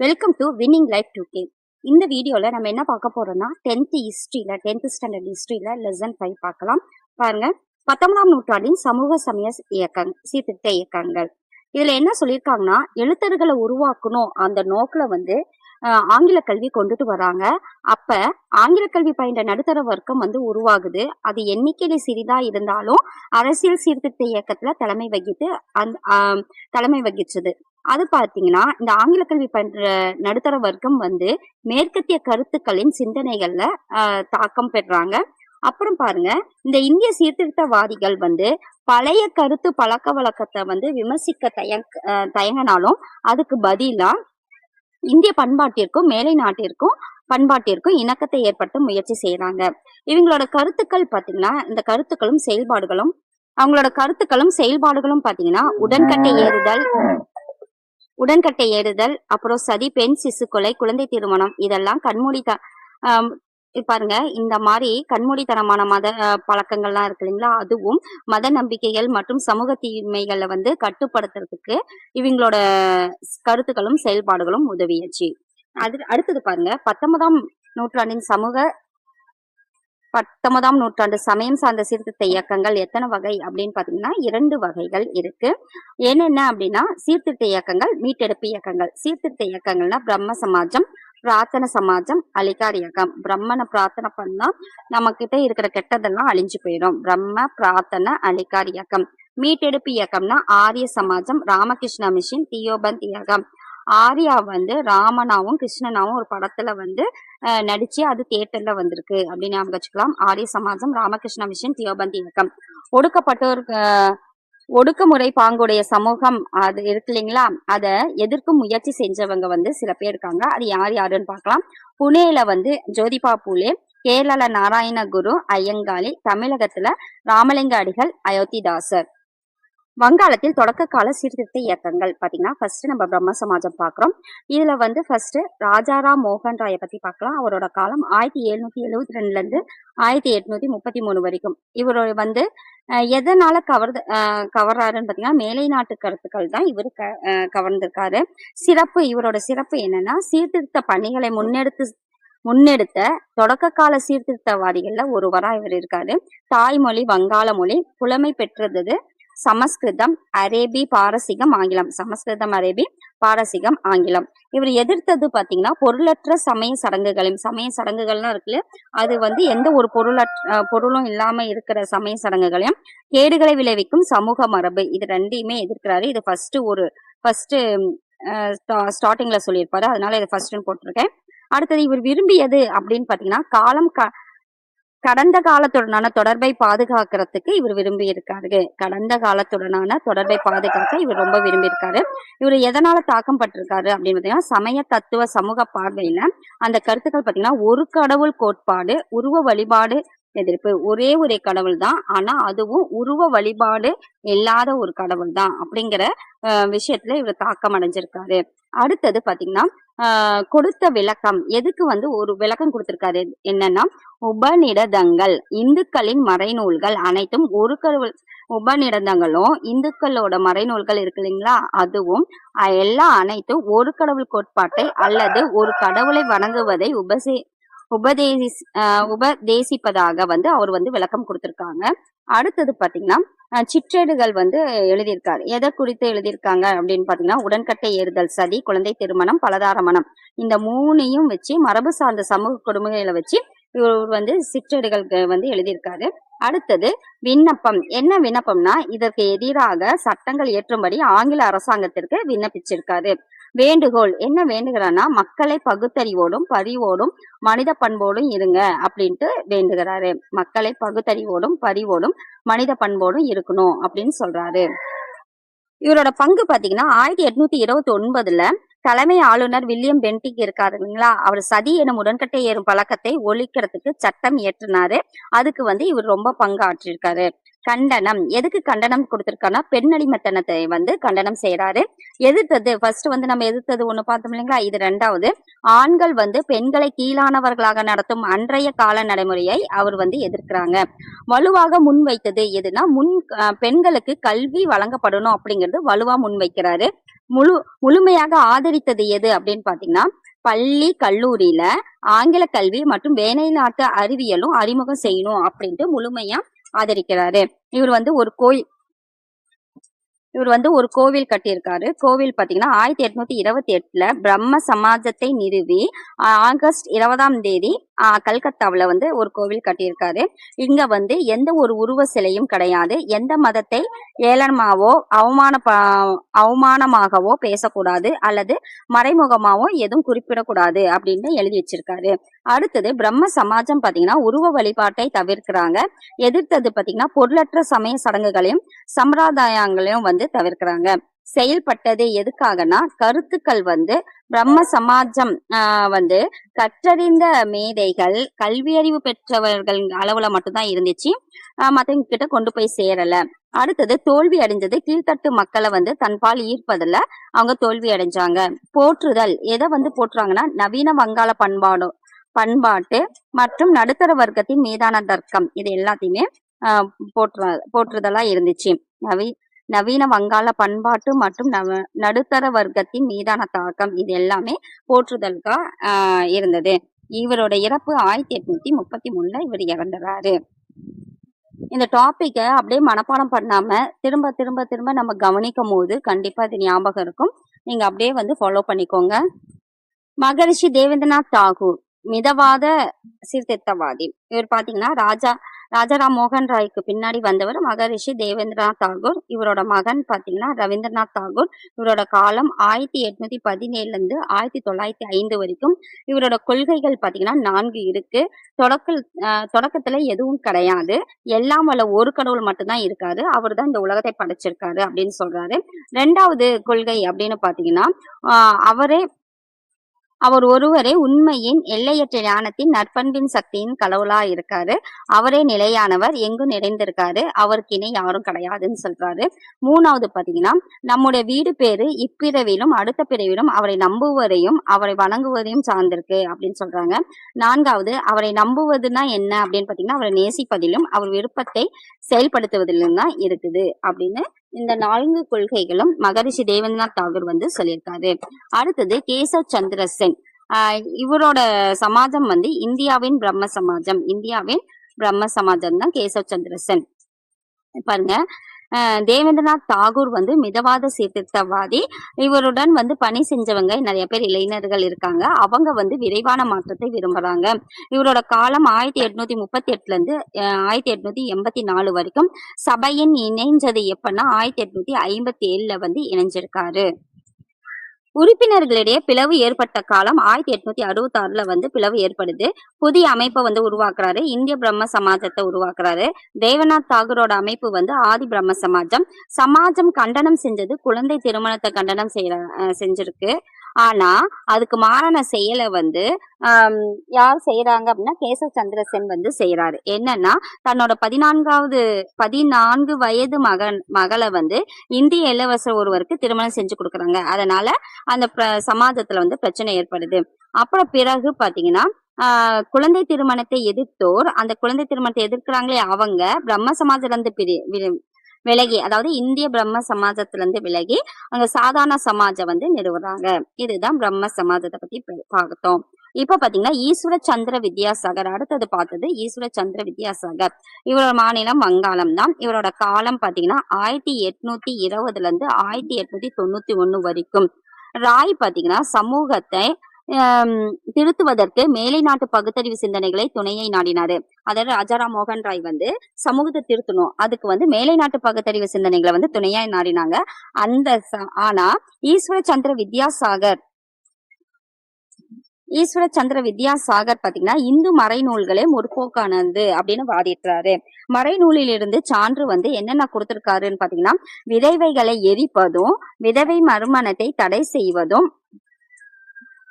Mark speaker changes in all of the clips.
Speaker 1: Welcome to winning life 2K. இந்த வீடியோல நம்ம என்ன பார்க்க போறோம்னா 10th ஸ்டாண்டர்ட் ஹிஸ்டரியில லெசன் 5 பார்க்கலாம். பாருங்க, 19ஆம் நூற்றாண்டின் சமூக சமய சீர்திருத்த இயக்கங்கள். இதுல என்ன சொல்லியிருக்காங்கன்னா, எழுத்தர்களை உருவாக்கணும் அந்த நோக்கில ஆங்கில கல்வி கொண்டுட்டு வராங்க. அப்ப ஆங்கில கல்வி பயின்ற நடுத்தர வர்க்கம் உருவாகுது. அது எண்ணிக்கையில சிறிதா இருந்தாலும் அரசியல் சீர்திருத்த இயக்கத்துல தலைமை வகிச்சது. அது பாத்தீங்கன்னா, இந்த ஆங்கில கல்வி பயின்ற நடுத்தர வர்க்கம் மேற்கத்திய கருத்துக்களின் சிந்தனைகள்ல தாக்கம் பெறாங்க. அப்புறம் பாருங்க, இந்த இந்திய சீர்திருத்தவாதிகள் பழைய கருத்து பழக்க வழக்கத்தை விமர்சிக்க தயங்கினாலும் அதுக்கு பதிலா இந்திய பண்பாட்டிற்கும் மேலை நாட்டிற்கும் பண்பாட்டிற்கும் இணக்கத்தை ஏற்படுத்த முயற்சி செய்யறாங்க. இவங்களோட கருத்துக்கள் பாத்தீங்கன்னா, இந்த கருத்துக்களும் செயல்பாடுகளும் பாத்தீங்கன்னா, உடன்கட்டை ஏறுதல், அப்புறம் சதி, பெண் சிசு கொலை, குழந்தை திருமணம், இதெல்லாம் பாருங்க, இந்த மாதிரி கண்மூடித்தனமான மத பழக்கங்கள்லாம் இருக்கு இல்லைங்களா, அதுவும் மத நம்பிக்கைகள் மற்றும் சமூக தீமைகளை கட்டுப்படுத்துறதுக்கு இவங்களோட கருத்துக்களும் செயல்பாடுகளும் உதவியாச்சு. அடுத்தது பாருங்க, 19ஆம் நூற்றாண்டு சமயம் சார்ந்த சீர்திருத்த இயக்கங்கள் எத்தனை வகை அப்படின்னு பாத்தீங்கன்னா 2 வகைகள் இருக்கு. என்னென்ன அப்படின்னா, சீர்திருத்த இயக்கங்கள், மீட்டெடுப்பு இயக்கங்கள். சீர்திருத்த இயக்கங்கள்னா பிரம்ம சமாஜம், பிரார்த்தன சமாஜம், அலிகார் இயக்கம். பிரம்மனை பிரார்த்தனை பண்ணா நம்ம கிட்ட இருக்கிற கெட்டதெல்லாம் அழிஞ்சு போயிடும். பிரம்ம, பிரார்த்தனை, அலிகார் இயக்கம். மீட்டெடுப்பு இயக்கம்னா ஆரிய சமாஜம், ராமகிருஷ்ண மிஷன், தியோபந்த் இயக்கம். ஆர்யா ராமனாவும் கிருஷ்ணனாவும் ஒரு படத்துல நடிச்சு அது தியேட்டர்ல வந்திருக்கு அப்படின்னு ஞாபகம் வச்சுக்கலாம். ஆரிய சமாஜம், ராமகிருஷ்ண மிஷன், தியோபந்த் இயக்கம். ஒடுக்குமுறை பாங்குடைய சமூகம் அது இருக்கு இல்லைங்களா, அத எதிர்க்கும் முயற்சி செஞ்சவங்க சில பேர் இருக்காங்க. அது யாருன்னு பார்க்கலாம். புனேல ஜோதிபா பூலே, கேரளால நாராயணகுரு ஐயங்காளி, தமிழகத்துல ராமலிங்க அடிகள், அயோத்திதாசர். வங்காளத்தில் தொடக்க கால சீர்திருத்த இயக்கங்கள் பாத்தீங்கன்னா, ஃபர்ஸ்ட் நம்ம பிரம்ம சமாஜம் பாக்குறோம். இதுல ஃபர்ஸ்ட் ராஜாராம் மோகன் ராயை பத்தி பார்க்கலாம். அவரோட காலம் 1772 இருந்து 1833 வரைக்கும். இவரோட எதனால கவர்றாருன்னு பாத்தீங்கன்னா, மேலை நாட்டு கருத்துக்கள் தான் இவரு கவர்ந்திருக்காரு. இவரோட சிறப்பு என்னன்னா, சீர்திருத்த பணிகளை முன்னெடுத்த தொடக்க கால சீர்திருத்தவாதிகள்ல ஒருவரா இவர் இருக்காரு. தாய்மொழி வங்காள மொழி, புலமை பெற்றது சமஸ்கிருதம், அரேபி, பாரசீகம், ஆங்கிலம். சமஸ்கிருதம், அரேபி, பாரசீகம், ஆங்கிலம். இவர் எதிர்த்தது பாத்தீங்கன்னா, பொருளற்ற சமய சடங்குகள்லாம் இருக்குல்ல, அது எந்த ஒரு பொருளும் இல்லாம இருக்கிற சமய சடங்குகளையும், கேடுகளை விளைவிக்கும் சமூக மரபு, இது ரெண்டையுமே எதிர்க்கிறாரு. இது ஃபர்ஸ்ட் ஸ்டார்டிங்ல சொல்லியிருப்பாரு, அதனால இதை ஃபர்ஸ்ட்னு போட்டிருக்கேன். அடுத்தது இவர் விரும்பியது அப்படின்னு பாத்தீங்கன்னா, கடந்த காலத்துடனான தொடர்பை பாதுகாக்கிறதுக்கு இவர் விரும்பி இருக்காரு. கடந்த காலத்துடனான தொடர்பை பாதுகாக்க இவர் ரொம்ப விரும்பி இருக்காரு. இவர் எதனால தாக்கம் பட்டிருக்காரு அப்படின்னு பாத்தீங்கன்னா, சமய தத்துவ சமூக பார்வையில அந்த கருத்துக்கள் பாத்தீங்கன்னா, ஒரு கடவுள் கோட்பாடு, உருவ வழிபாடு எதிர்ப்பு. ஒரே கடவுள் தான், ஆனா அதுவும் உருவ வழிபாடு இல்லாத ஒரு கடவுள் தான் அப்படிங்கிற விஷயத்துல இவர் தாக்கம் அடைஞ்சிருக்காரு. அடுத்தது பாத்தீங்கன்னா, கொடுத்த விளக்கம், எதுக்கு ஒரு விளக்கம் கொடுத்திருக்காரு என்னன்னா, உபநிடதங்கள், இந்துக்களின் மறைநூல்கள் அனைத்தும் ஒரு கடவுள். உபநிடதங்களும் இந்துக்களோட மறைநூல்கள் இருக்கு இல்லைங்களா, அதுவும் எல்லாம் அனைத்தும் ஒரு கடவுள் கோட்பாட்டை அல்லது ஒரு கடவுளை வணங்குவதை உபதேசிப்பதாக அவர் விளக்கம் கொடுத்திருக்காங்க. அடுத்தது பாத்தீங்கன்னா, சிற்றேடுகள் எழுதியிருக்காரு. எதை குறித்து எழுதியிருக்காங்க அப்படின்னு பாத்தீங்கன்னா, உடன்கட்டை ஏறுதல், சதி, குழந்தை திருமணம், பலதார மணம், இந்த 3ஐயும் வச்சு மரபு சார்ந்த சமூக கொடுமைகளை வச்சு இவர் சிற்றேடுகள் எழுதியிருக்காரு. அடுத்தது விண்ணப்பம். என்ன விண்ணப்பம்னா, இதற்கு எதிராக சட்டங்கள் இயற்றும்படி ஆங்கில அரசாங்கத்திற்கு விண்ணப்பிச்சிருக்காரு. வேண்டுகோள் என்ன வேண்டுகிறான்னா, மக்களை பகுத்தறிவோடும் பரிவோடும் மனித பண்போடும் இருங்க அப்படின்ட்டு வேண்டுகிறாரு. மக்களை பகுத்தறிவோடும் பரிவோடும் மனித பண்போடும் இருக்கணும் அப்படின்னு சொல்றாரு. இவரோட பங்கு பாத்தீங்கன்னா, 1829 தலைமை ஆளுநர் வில்லியம் பென்டிக் இருக்காரு இல்லைங்களா, அவர் சதி எனும் உடன்கட்டை ஏறும் பழக்கத்தை ஒழிக்கிறதுக்கு சட்டம் இயற்றினாரு. அதுக்கு இவர் ரொம்ப பங்கு ஆற்றிருக்காரு. கண்டனம், எதுக்கு கண்டனம் கொடுத்திருக்காருன்னா, பெண்ணடிமைத்தனத்தை கண்டனம் செய்யறாரு. எதிர்த்தது ஃபர்ஸ்ட் நம்ம எதிர்த்தது ஒண்ணு பார்த்தோம் இல்லைங்களா, இது 2வது. ஆண்கள் பெண்களை கீழானவர்களாக நடத்தும் அன்றைய கால நடைமுறையை அவர் எதிர்க்கிறாங்க. வலுவாக முன்வைத்தது எதுனா, பெண்களுக்கு கல்வி வழங்கப்படணும் அப்படிங்கிறது வலுவா முன்வைக்கிறாரு. முழுமையாக ஆதரித்தது எது அப்படின்னு பாத்தீங்கன்னா, பள்ளி கல்லூரியில ஆங்கில கல்வி மற்றும் வேலைநாட்டு அறிவியலும் அறிமுகம் செய்யணும் அப்படின்ட்டு முழுமையா ஆதரிக்கிறாரு. இவர் வந்து ஒரு கோவில் கட்டியிருக்காரு. கோவில் பாத்தீங்கன்னா 1828 பிரம்ம சமாஜத்தை நிறுவி ஆகஸ்ட் 20 கல்கத்தாவுல வந்து ஒரு கோவில் கட்டியிருக்காரு. இங்க வந்து எந்த ஒரு உருவ சிலையும் கிடையாது. எந்த மதத்தை ஏளனமாவோ அவமானமாகவோ பேசக்கூடாது அல்லது மறைமுகமாவோ எதுவும் குறிப்பிடக்கூடாது அப்படின்னு எழுதி வச்சிருக்காரு. அடுத்தது பிரம்ம சமாஜம் பாத்தீங்கன்னா உருவ வழிபாட்டை தவிர்க்கிறாங்க. எதிர்த்தது பாத்தீங்கன்னா பொருளற்ற சமய சடங்குகளையும் சம்பிரதாயங்களையும் வந்து தவிர்க்கிறாங்க. செயல்பட்டது எதுக்காகனா கருத்துக்கள் வந்து பிரம்ம சமாஜம் வந்து கற்றறிந்த மேதைகள் கல்வியறிவு பெற்றவர்கள் அளவுல மட்டும்தான் இருந்துச்சு. மத்தவங்க கிட்ட கொண்டு போய் சேரல. அடுத்தது தோல்வி அடைஞ்சது கீழ்த்தட்டு மக்களை வந்து தன்பால் ஈர்ப்பதில் அவங்க தோல்வி அடைஞ்சாங்க. போற்றுதல் எதை வந்து போற்றுறாங்கன்னா நவீன வங்காள பண்பாட்டு மற்றும் நடுத்தர வர்க்கத்தின் மீதான தர்க்கம் இது எல்லாத்தையுமே போற்றுதலா இருந்துச்சு. நவீன வங்காள பண்பாட்டு மற்றும் நடுத்தர வர்க்கத்தின் மீதான தாக்கம் இது எல்லாமே போற்றுதலுக்கா இருந்தது. இவரோட இறப்பு 1833 இவர் இறந்துறாரு. இந்த டாபிக்க அப்படியே மனப்பாடம் பண்ணாம திரும்ப திரும்ப திரும்ப நம்ம கவனிக்கும் போது கண்டிப்பா இது ஞாபகம் இருக்கும். நீங்க அப்படியே வந்து ஃபாலோ பண்ணிக்கோங்க. மகரிஷி தேவேந்திரநாத் தாகூர் மிதவாத சீர்திருத்தவாதி. இவர் பாத்தீங்கன்னா ராஜாராம் மோகன் ராய்க்கு பின்னாடி வந்தவர் மகரிஷி தேவேந்திரநாத் தாகூர். இவரோட மகன் பாத்தீங்கன்னா ரவீந்திரநாத் தாகூர். இவரோட காலம் 1817 1905 வரைக்கும். இவரோட கொள்கைகள் பாத்தீங்கன்னா 4 இருக்கு. தொடக்கத்துல எதுவும் கிடையாது. எல்லாம் வல்ல ஒரு கடவுள் மட்டும்தான் இருக்காரு. அவர் தான் இந்த உலகத்தை படைச்சிருக்காரு அப்படின்னு சொல்றாரு. 2வது கொள்கை அப்படின்னு பாத்தீங்கன்னா அவர் ஒருவரே உண்மையின் எல்லையற்ற ஞானத்தின் நற்பண்பின் சக்தியின் கடவுளா இருக்காரு. அவரே நிலையானவர், எங்கும் நிறைந்திருக்காரு, அவருக்கு இணை யாரும் கிடையாதுன்னு சொல்றாரு. 3வது பாத்தீங்கன்னா நம்முடைய வீடு பேரு இப்பிறவிலும் அடுத்த பிறவிலும் அவரை நம்புவதையும் அவரை வணங்குவதையும் சார்ந்திருக்கு அப்படின்னு சொல்றாங்க. 4வது அவரை நம்புவதுன்னா என்ன அப்படின்னு பாத்தீங்கன்னா அவரை நேசிப்பதிலும் அவர் விருப்பத்தை செயல்படுத்துவதிலும் தான் இருக்குது அப்படின்னு இந்த 4 கொள்கைகளும் மகரிஷி தேவேந்திரநாத் தாகூர் வந்து சொல்லியிருக்காரு. அடுத்தது கேசவ் சந்திர சென். இவரோட சமாஜம் வந்து இந்தியாவின் பிரம்ம சமாஜம் தான் கேசவ் சந்திர சென். பாருங்க, தேவேந்திரநாத் தாகூர் வந்து மிதவாத சீர்திருத்தவாதி. இவருடன் வந்து பணி செஞ்சவங்க நிறைய பேர் இளைஞர்கள் இருக்காங்க. அவங்க வந்து விரைவான மாற்றத்தை விரும்புறாங்க. இவரோட காலம் 1838 1884 வரைக்கும். சபையின் இணைஞ்சது எப்பன்னா 1857 வந்து இணைஞ்சிருக்காரு. உறுப்பினர்களிடையே பிளவு ஏற்பட்ட காலம் 1866 வந்து பிளவு ஏற்படுது. புதிய அமைப்பை வந்து உருவாக்குறாரு. இந்திய பிரம்ம சமாஜத்தை உருவாக்குறாரு. தேவநாத் தாகூரோட அமைப்பு வந்து ஆதி பிரம்ம சமாஜம் கண்டனம் செஞ்சது குழந்தை திருமணத்தை கண்டனம் செஞ்சிருக்கு. ஆனா அதுக்கு மாறான செயலை வந்து யார் செய்யறாங்க அப்படின்னா கேசவ் சந்திர சென் வந்து செய்யறாரு. என்னன்னா தன்னோட 14 வயது மகளை வந்து இந்திய இளவரசர் ஒருவருக்கு திருமணம் செஞ்சு கொடுக்குறாங்க. அதனால அந்த சமாஜத்துல வந்து பிரச்சனை ஏற்படுது. அப்புறம் பிறகு பாத்தீங்கன்னா குழந்தை திருமணத்தை எதிர்த்தோர் அந்த குழந்தை திருமணத்தை எதிர்க்கிறாங்களே அவங்க பிரம்ம சமாஜத்துல இருந்து விலகி, அதாவது இந்திய பிரம்ம சமாஜத்திலிருந்து விலகி அங்க சாதாரண சமாஜம் வந்து நிறுவுறாங்க. இதுதான் பிரம்ம சமாஜத்தை பத்தி பார்த்தோம். இப்ப பாத்தீங்கன்னா ஈஸ்வர சந்திர வித்யாசாகர். அடுத்தது பார்த்தது ஈஸ்வர சந்திர வித்யாசாகர். இவரோட மாநிலம் வங்காளம் தான். இவரோட காலம் பாத்தீங்கன்னா 1820 1891 வரைக்கும். ராய் பாத்தீங்கன்னா சமூகத்தை திருத்துவதற்கு மேலை நாட்டு பகுத்தறிவு சிந்தனைகளை துணையை நாடினாரு. அதாவது ராஜாராம் மோகன் ராய் வந்து சமூகத்தை திருத்தணும், அதுக்கு வந்து மேலை நாட்டு பகுத்தறிவு சிந்தனைகளை வந்து துணையா நாடினாங்க. ஆனா ஈஸ்வர சந்திர வித்யாசாகர் பாத்தீங்கன்னா இந்து மறைநூல்களே முற்போக்கானது அப்படின்னு வாதிடுறாரு. மறைநூலிலிருந்து சான்று வந்து என்னென்ன கொடுத்திருக்காருன்னு பாத்தீங்கன்னா விதவைகளை எரிப்பதும் விதவை மறுமணத்தை தடை செய்வதும்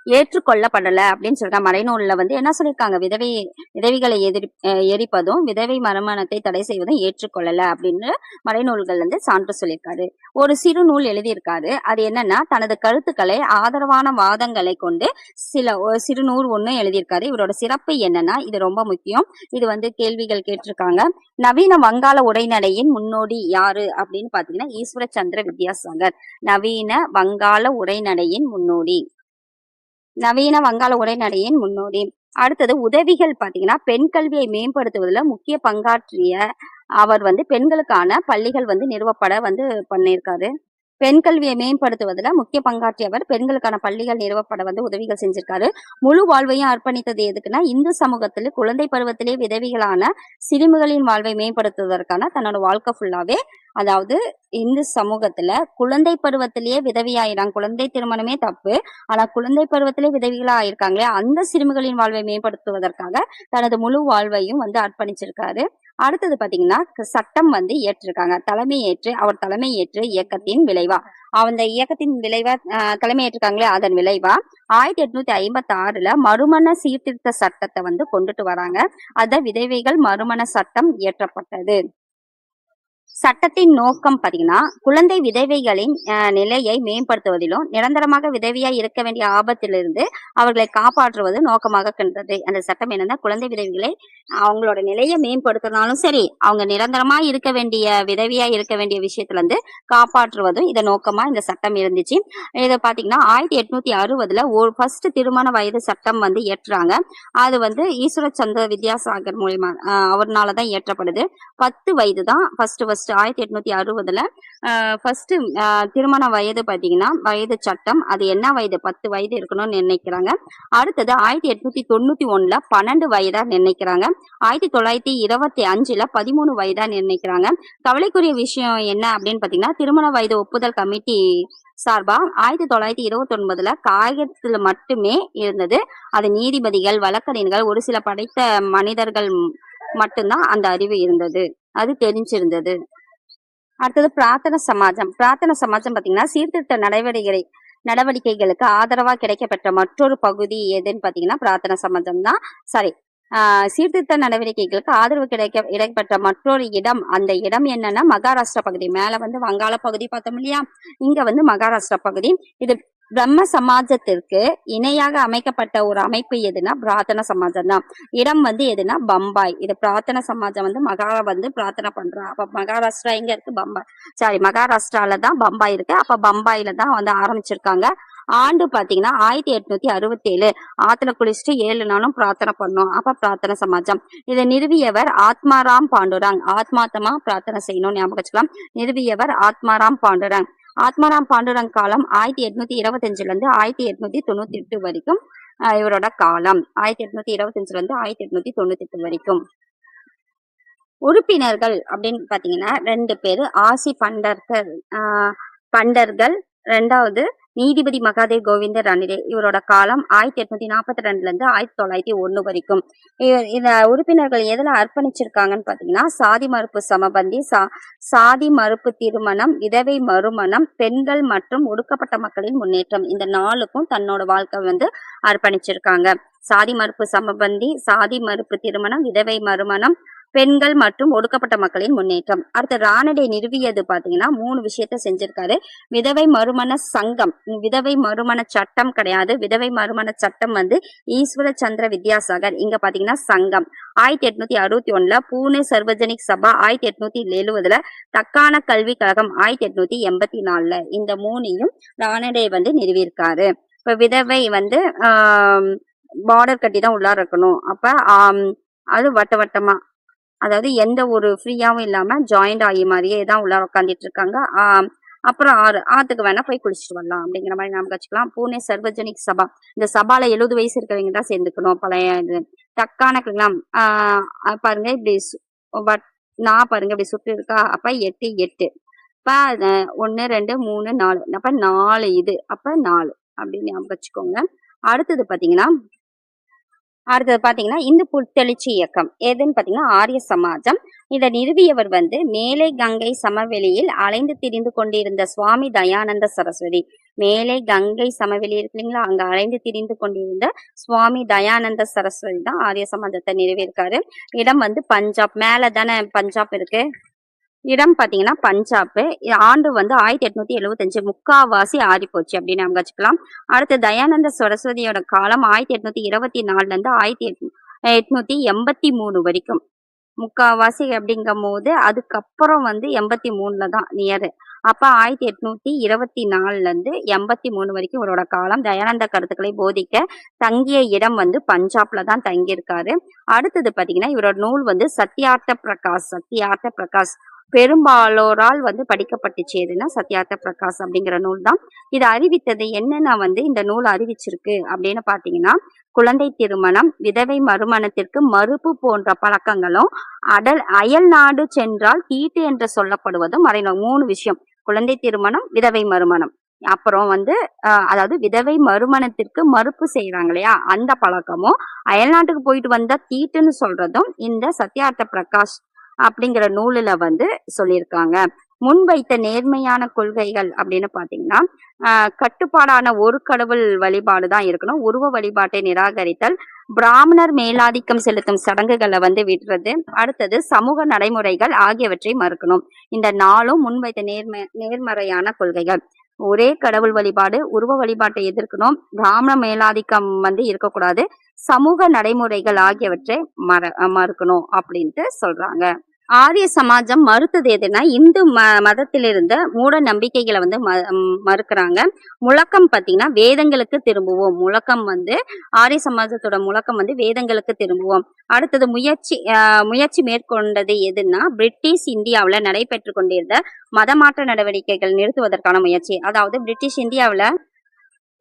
Speaker 1: ஏற்றுக்கொள்ளப்படல அப்படின்னு சொல்றாங்க. மறைநூல்ல வந்து என்ன சொல்லியிருக்காங்க, விதவைகளை எரிப்பதும் விதவை மறுமணத்தை தடை செய்வதும் ஏற்றுக்கொள்ளல அப்படின்னு மறைநூல்கள் வந்து சான்று சொல்லியிருக்காரு. ஒரு சிறு நூல் எழுதியிருக்காரு. அது என்னன்னா, தனது கருத்துக்களை ஆதரவான வாதங்களை கொண்டு சிறு நூல் ஒண்ணு எழுதியிருக்காரு. இவரோட சிறப்பு என்னன்னா, இது ரொம்ப முக்கியம். இது வந்து கேள்விகள் கேட்டிருக்காங்க. நவீன வங்காள உரைநடையின் முன்னோடி யாரு அப்படின்னு பாத்தீங்கன்னா ஈஸ்வர சந்திர வித்யாசாகர். நவீன வங்காள உரைநடையின் முன்னோடி. அடுத்தது உதவிகள் பாத்தீங்கன்னா, பெண் கல்வியை மேம்படுத்துவதில் முக்கிய பங்காற்றிய அவர் வந்து பெண்களுக்கான பள்ளிகள் வந்து நிறுவப்பட வந்து பண்ணியிருக்காரு. பெண் கல்வியை மேம்படுத்துவதில் முக்கிய பங்காற்றியவர் பெண்களுக்கான பள்ளிகள் நிறுவப்பட வந்து உதவிகள் செஞ்சிருக்காரு. முழு வாழ்வையும் அர்ப்பணித்தது எதுக்குன்னா, இந்து சமூகத்தில் குழந்தை பருவத்திலே விதவிகளான சிறுமிகளின் வாழ்வை மேம்படுத்துவதற்கான தன்னோட வாழ்க்கை ஃபுல்லாவே, அதாவது இந்து சமூகத்துல குழந்தை பருவத்திலேயே விதவியாயிராங்க. குழந்தை திருமணமே தப்பு. ஆனா குழந்தை பருவத்திலே விதவிகளா ஆயிருக்காங்களே, அந்த சிறுமிகளின் வாழ்வை மேம்படுத்துவதற்காக தனது முழு வாழ்வையும் வந்து அர்ப்பணிச்சிருக்காரு. அடுத்தது பாத்தீங்கன்னா, சட்டம் வந்து ஏற்றிருக்காங்க. அவர் தலைமை ஏற்று இயக்கத்தின் விளைவா, அந்த இயக்கத்தின் விளைவா தலைமை ஏற்றிருக்காங்களே, அதன் விளைவா 1856 மறுமண சீர்திருத்த சட்டத்தை வந்து கொண்டுட்டு வராங்க. அத விதவைகள் மறுமண சட்டம் இயற்றப்பட்டது. சட்டத்தின் நோக்கம் பாத்தீங்கன்னா, குழந்தை விதவைகளின் நிலையை மேம்படுத்துவதிலும் நிரந்தரமாக விதவியாய் இருக்க வேண்டிய ஆபத்திலிருந்து அவர்களை காப்பாற்றுவது நோக்கமாக கொண்டது. அந்த சட்டம் என்னன்னா, குழந்தை விதவிகளை அவங்களோட நிலையை மேம்படுத்தினாலும் சரி, அவங்க நிரந்தரமா இருக்க வேண்டிய விதவியா இருக்க வேண்டிய விஷயத்துல இருந்து காப்பாற்றுவதும் இத நோக்கமா இந்த சட்டம் இருந்துச்சு. இதை பாத்தீங்கன்னா 1860 ஒரு ஃபர்ஸ்ட் திருமண வயது சட்டம் வந்து ஏற்றுறாங்க. அது வந்து ஈஸ்வர சந்திர வித்யாசாகர் மூலியமா அவர்னாலதான் இயற்றப்படுது. 10 வயது தான் ஃபர்ஸ்ட் 1860 ஃபர்ஸ்ட் திருமண வயது பாத்தீங்கன்னா வயது சட்டம். அது என்ன வயது, 10 வயது இருக்கணும்னு நிர்ணயிக்கிறாங்க. அடுத்தது 1891 12 வயதா நிர்ணயிக்கிறாங்க. 1925 13 வயதா நிர்ணயிக்கிறாங்க. கவலைக்குரிய விஷயம் என்ன அப்படின்னு பாத்தீங்கன்னா, திருமண வயது ஒப்புதல் கமிட்டி சார்பா 1929 காகிதத்துல மட்டுமே இருந்தது. அது நீதிபதிகள், வழக்கறிஞர்கள், ஒரு சில படைத்த மனிதர்கள் மட்டும்தான் அந்த அறிவு இருந்தது, அது தெரிஞ்சிருந்தது. அடுத்தது பிரார்த்தன சமாஜம் பாத்தீங்கன்னா, சீர்திருத்த நடவடிக்கைகளுக்கு ஆதரவா கிடைக்கப்பெற்ற மற்றொரு பகுதி எதுன்னு பாத்தீங்கன்னா பிரார்த்தன சமாஜம் தான். சீர்திருத்த நடவடிக்கைகளுக்கு ஆதரவு கிடைக்கப்பெற்ற மற்றொரு இடம், அந்த இடம் என்னன்னா மகாராஷ்டிரா பகுதி. மேல வந்து வங்காள பகுதி பார்த்தோம் இல்லையா, இங்க வந்து மகாராஷ்டிரா பகுதி. இது பிரம்ம சமாஜத்திற்கு இணையாக அமைக்கப்பட்ட ஒரு அமைப்பு எதுனா பிரார்த்தன சமாஜம் தான். இடம் வந்து எதுனா பம்பாய். இது பிரார்த்தன சமாஜம் வந்து பிரார்த்தனை பண்றா. அப்ப மகாராஷ்டிரா எங்க இருக்கு, மகாராஷ்டிரால தான் பம்பாய் இருக்கு. அப்ப பம்பாயில தான் வந்து ஆரம்பிச்சிருக்காங்க. ஆண்டு பாத்தீங்கன்னா 1867. ஆத்துல குளிச்சுட்டு 7 நாளும் பிரார்த்தனை பண்ணோம். அப்ப பிரார்த்தனை சமாஜம். இதை நிறுவியவர் ஆத்மாராம் பாண்டுரங். ஆத்மாத்தமா பிரார்த்தனை செய்யணும், ஞாபகம் வச்சுக்கலாம். நிறுவியவர் ஆத்மாராம் பாண்டுரங் காலம் 1825 1898 வரைக்கும் இவரோட காலம். 1825 1898 வரைக்கும். உறுப்பினர்கள் அப்படின்னு பாத்தீங்கன்னா 2 பேரு. ஆசி பண்டர்கள், 2வது நீதிபதி மகாதேவ் கோவிந்த ராணிடே. இவரோட காலம் 1842 1901 வரைக்கும். இந்த உறுப்பினர்கள் எதுல அர்ப்பணிச்சிருக்காங்கன்னு பாத்தீங்கன்னா, சாதி மறுப்பு சமபந்தி, சாதி மறுப்பு திருமணம், விதவை மறுமணம், பெண்கள் மற்றும் ஒடுக்கப்பட்ட மக்களின் முன்னேற்றம், இந்த 4க்கும் தன்னோட வாழ்க்கை வந்து அர்ப்பணிச்சிருக்காங்க. சாதி மறுப்பு சமபந்தி, சாதி மறுப்பு திருமணம், விதவை மறுமணம், பெண்கள் மற்றும் ஒடுக்கப்பட்ட மக்களின் முன்னேற்றம். அடுத்து ராணடே நிறுவியது பாத்தீங்கன்னா 3 விஷயத்த செஞ்சிருக்காரு. விதவை மறுமண சங்கம், விதவை மறுமண சட்டம் கிடையாது. விதவை மறுமண சட்டம் வந்து ஈஸ்வர சந்திர வித்யாசாகர். இங்க பாத்தீங்கன்னா சங்கம். 1861 பூனே சர்வஜனிக் சபா. 1870 தக்கான கல்வி கழகம். 1884 இந்த 3ஐயும் ராணடே வந்து நிறுவியிருக்காரு. இப்ப விதவை வந்து பார்டர் கட்டி தான் உள்ளார இருக்கணும். அப்ப அது வட்டமா, அதாவது எந்த ஒரு ஃப்ரீயாவும் இல்லாம ஜாயிண்ட் ஆகி மாதிரியே தான் உள்ள உட்காந்துட்டு இருக்காங்க. அப்புறம் ஆத்துக்கு வேணா போய் குளிச்சுட்டு வரலாம் அப்படிங்கிற மாதிரி ஞாபகம் வச்சுக்கலாம். பூனே சர்வஜனிக் சபா. இந்த சபால 70 வயசு இருக்கிறவங்க தான் சேர்ந்துக்கணும். பழைய இது தக்கான பாருங்க, இப்படி நான் பாருங்க இப்படி சுட்டு இருக்கா. அப்ப 8 8 இப்ப 1 2 3 4 அப்ப 4 இது அப்ப 4 அப்படின்னு ஞாபகம் வச்சுக்கோங்க. அடுத்தது பாத்தீங்கன்னா இந்து புத்தெழுச்சி இயக்கம் எதுன்னு பாத்தீங்கன்னா ஆரிய சமாஜம். இதை நிறுவியவர் வந்து மேலை கங்கை சமவெளியில் அலைந்து திரிந்து கொண்டிருந்த சுவாமி தயானந்த சரஸ்வதி. மேலே கங்கை சமவெளி இருக்கு இல்லைங்களா, அங்க அலைந்து திரிந்து கொண்டிருந்த சுவாமி தயானந்த சரஸ்வதி தான் ஆரிய சமாஜத்தை நிறுவியிருக்காரு. இடம் வந்து பஞ்சாப், மேல தானே பஞ்சாப் இருக்கு. இடம் பாத்தீங்கன்னா பஞ்சாப். ஆண்டு வந்து 1875, முக்காவாசி ஆறி போச்சு அப்படின்னு நம்ம வச்சுக்கலாம். அடுத்து தயானந்த சரஸ்வதியோட காலம் 1824 இருந்து 1883 வரைக்கும். முக்காவாசி அப்படிங்கும் போது அதுக்கப்புறம் வந்து 83 தான் நியர். அப்ப 1824 இருந்து 83 வரைக்கும் இவரோட காலம். தயானந்த கருத்துக்களை போதிக்க தங்கிய இடம் வந்து பஞ்சாப்ல தான் தங்கியிருக்காரு. அடுத்தது பாத்தீங்கன்னா இவரோட நூல் வந்து சத்யார்த்த பிரகாஷ் பெரும்பாலோரால் வந்து படிக்கப்பட்டுச்சு. எதுன்னா சத்யார்த்த பிரகாஷ் அப்படிங்கிற நூல் தான். இது அறிவித்தது என்னன்னா வந்து இந்த நூல் அறிவிச்சிருக்கு அப்படின்னு பாத்தீங்கன்னா, குழந்தை திருமணம், விதவை மறுமணத்திற்கு மறுப்பு போன்ற பழக்கங்களும், அயல் நாடு சென்றால் தீட்டு என்று சொல்லப்படுவதும் மறைநோய். 3 விஷயம்: குழந்தை திருமணம், விதவை மறுமணம், அப்புறம் வந்து அதாவது விதவை மறுமணத்திற்கு மறுப்பு செய்யறாங்க இல்லையா, அந்த பழக்கமும், அயல்நாட்டுக்கு போயிட்டு வந்தா தீட்டுன்னு சொல்றதும் இந்த சத்யார்த்த பிரகாஷ் அப்படிங்கிற நூலுல வந்து சொல்லியிருக்காங்க. முன்வைத்த நேர்மையான கொள்கைகள் அப்படின்னு பாத்தீங்கன்னா, கட்டுப்பாடான ஒரு கடவுள் வழிபாடு தான் இருக்கணும், உருவ வழிபாட்டை நிராகரித்தல், பிராமணர் மேலாதிக்கம் செலுத்தும் சடங்குகளை வந்து விடுறது, அடுத்தது சமூக நடைமுறைகள் ஆகியவற்றை மறுக்கணும். இந்த 4ம் முன்வைத்த நேர்மறையான கொள்கைகள். ஒரே கடவுள் வழிபாடு, உருவ வழிபாட்டை எதிர்க்கணும், பிராமண மேலாதிக்கம் வந்து இருக்கக்கூடாது, சமூக நடைமுறைகள் ஆகியவற்றை மறுக்கணும் அப்படின்ட்டு சொல்றாங்க. ஆரிய சமாஜம் மறுத்தது எதுனா இந்து மதத்திலிருந்த மூட நம்பிக்கைகளை வந்து மறுக்கிறாங்க. முழக்கம் பாத்தீங்கன்னா வேதங்களுக்கு திரும்புவோம். முழக்கம் வந்து ஆரிய சமாஜத்தோட முழக்கம் வந்து வேதங்களுக்கு திரும்புவோம். அடுத்தது முயற்சி மேற்கொண்டது எதுன்னா பிரிட்டிஷ் இந்தியாவுல நடைபெற்று கொண்டிருந்த மதமாற்ற நடவடிக்கைகள் நிறுத்துவதற்கான முயற்சி. அதாவது பிரிட்டிஷ் இந்தியாவுல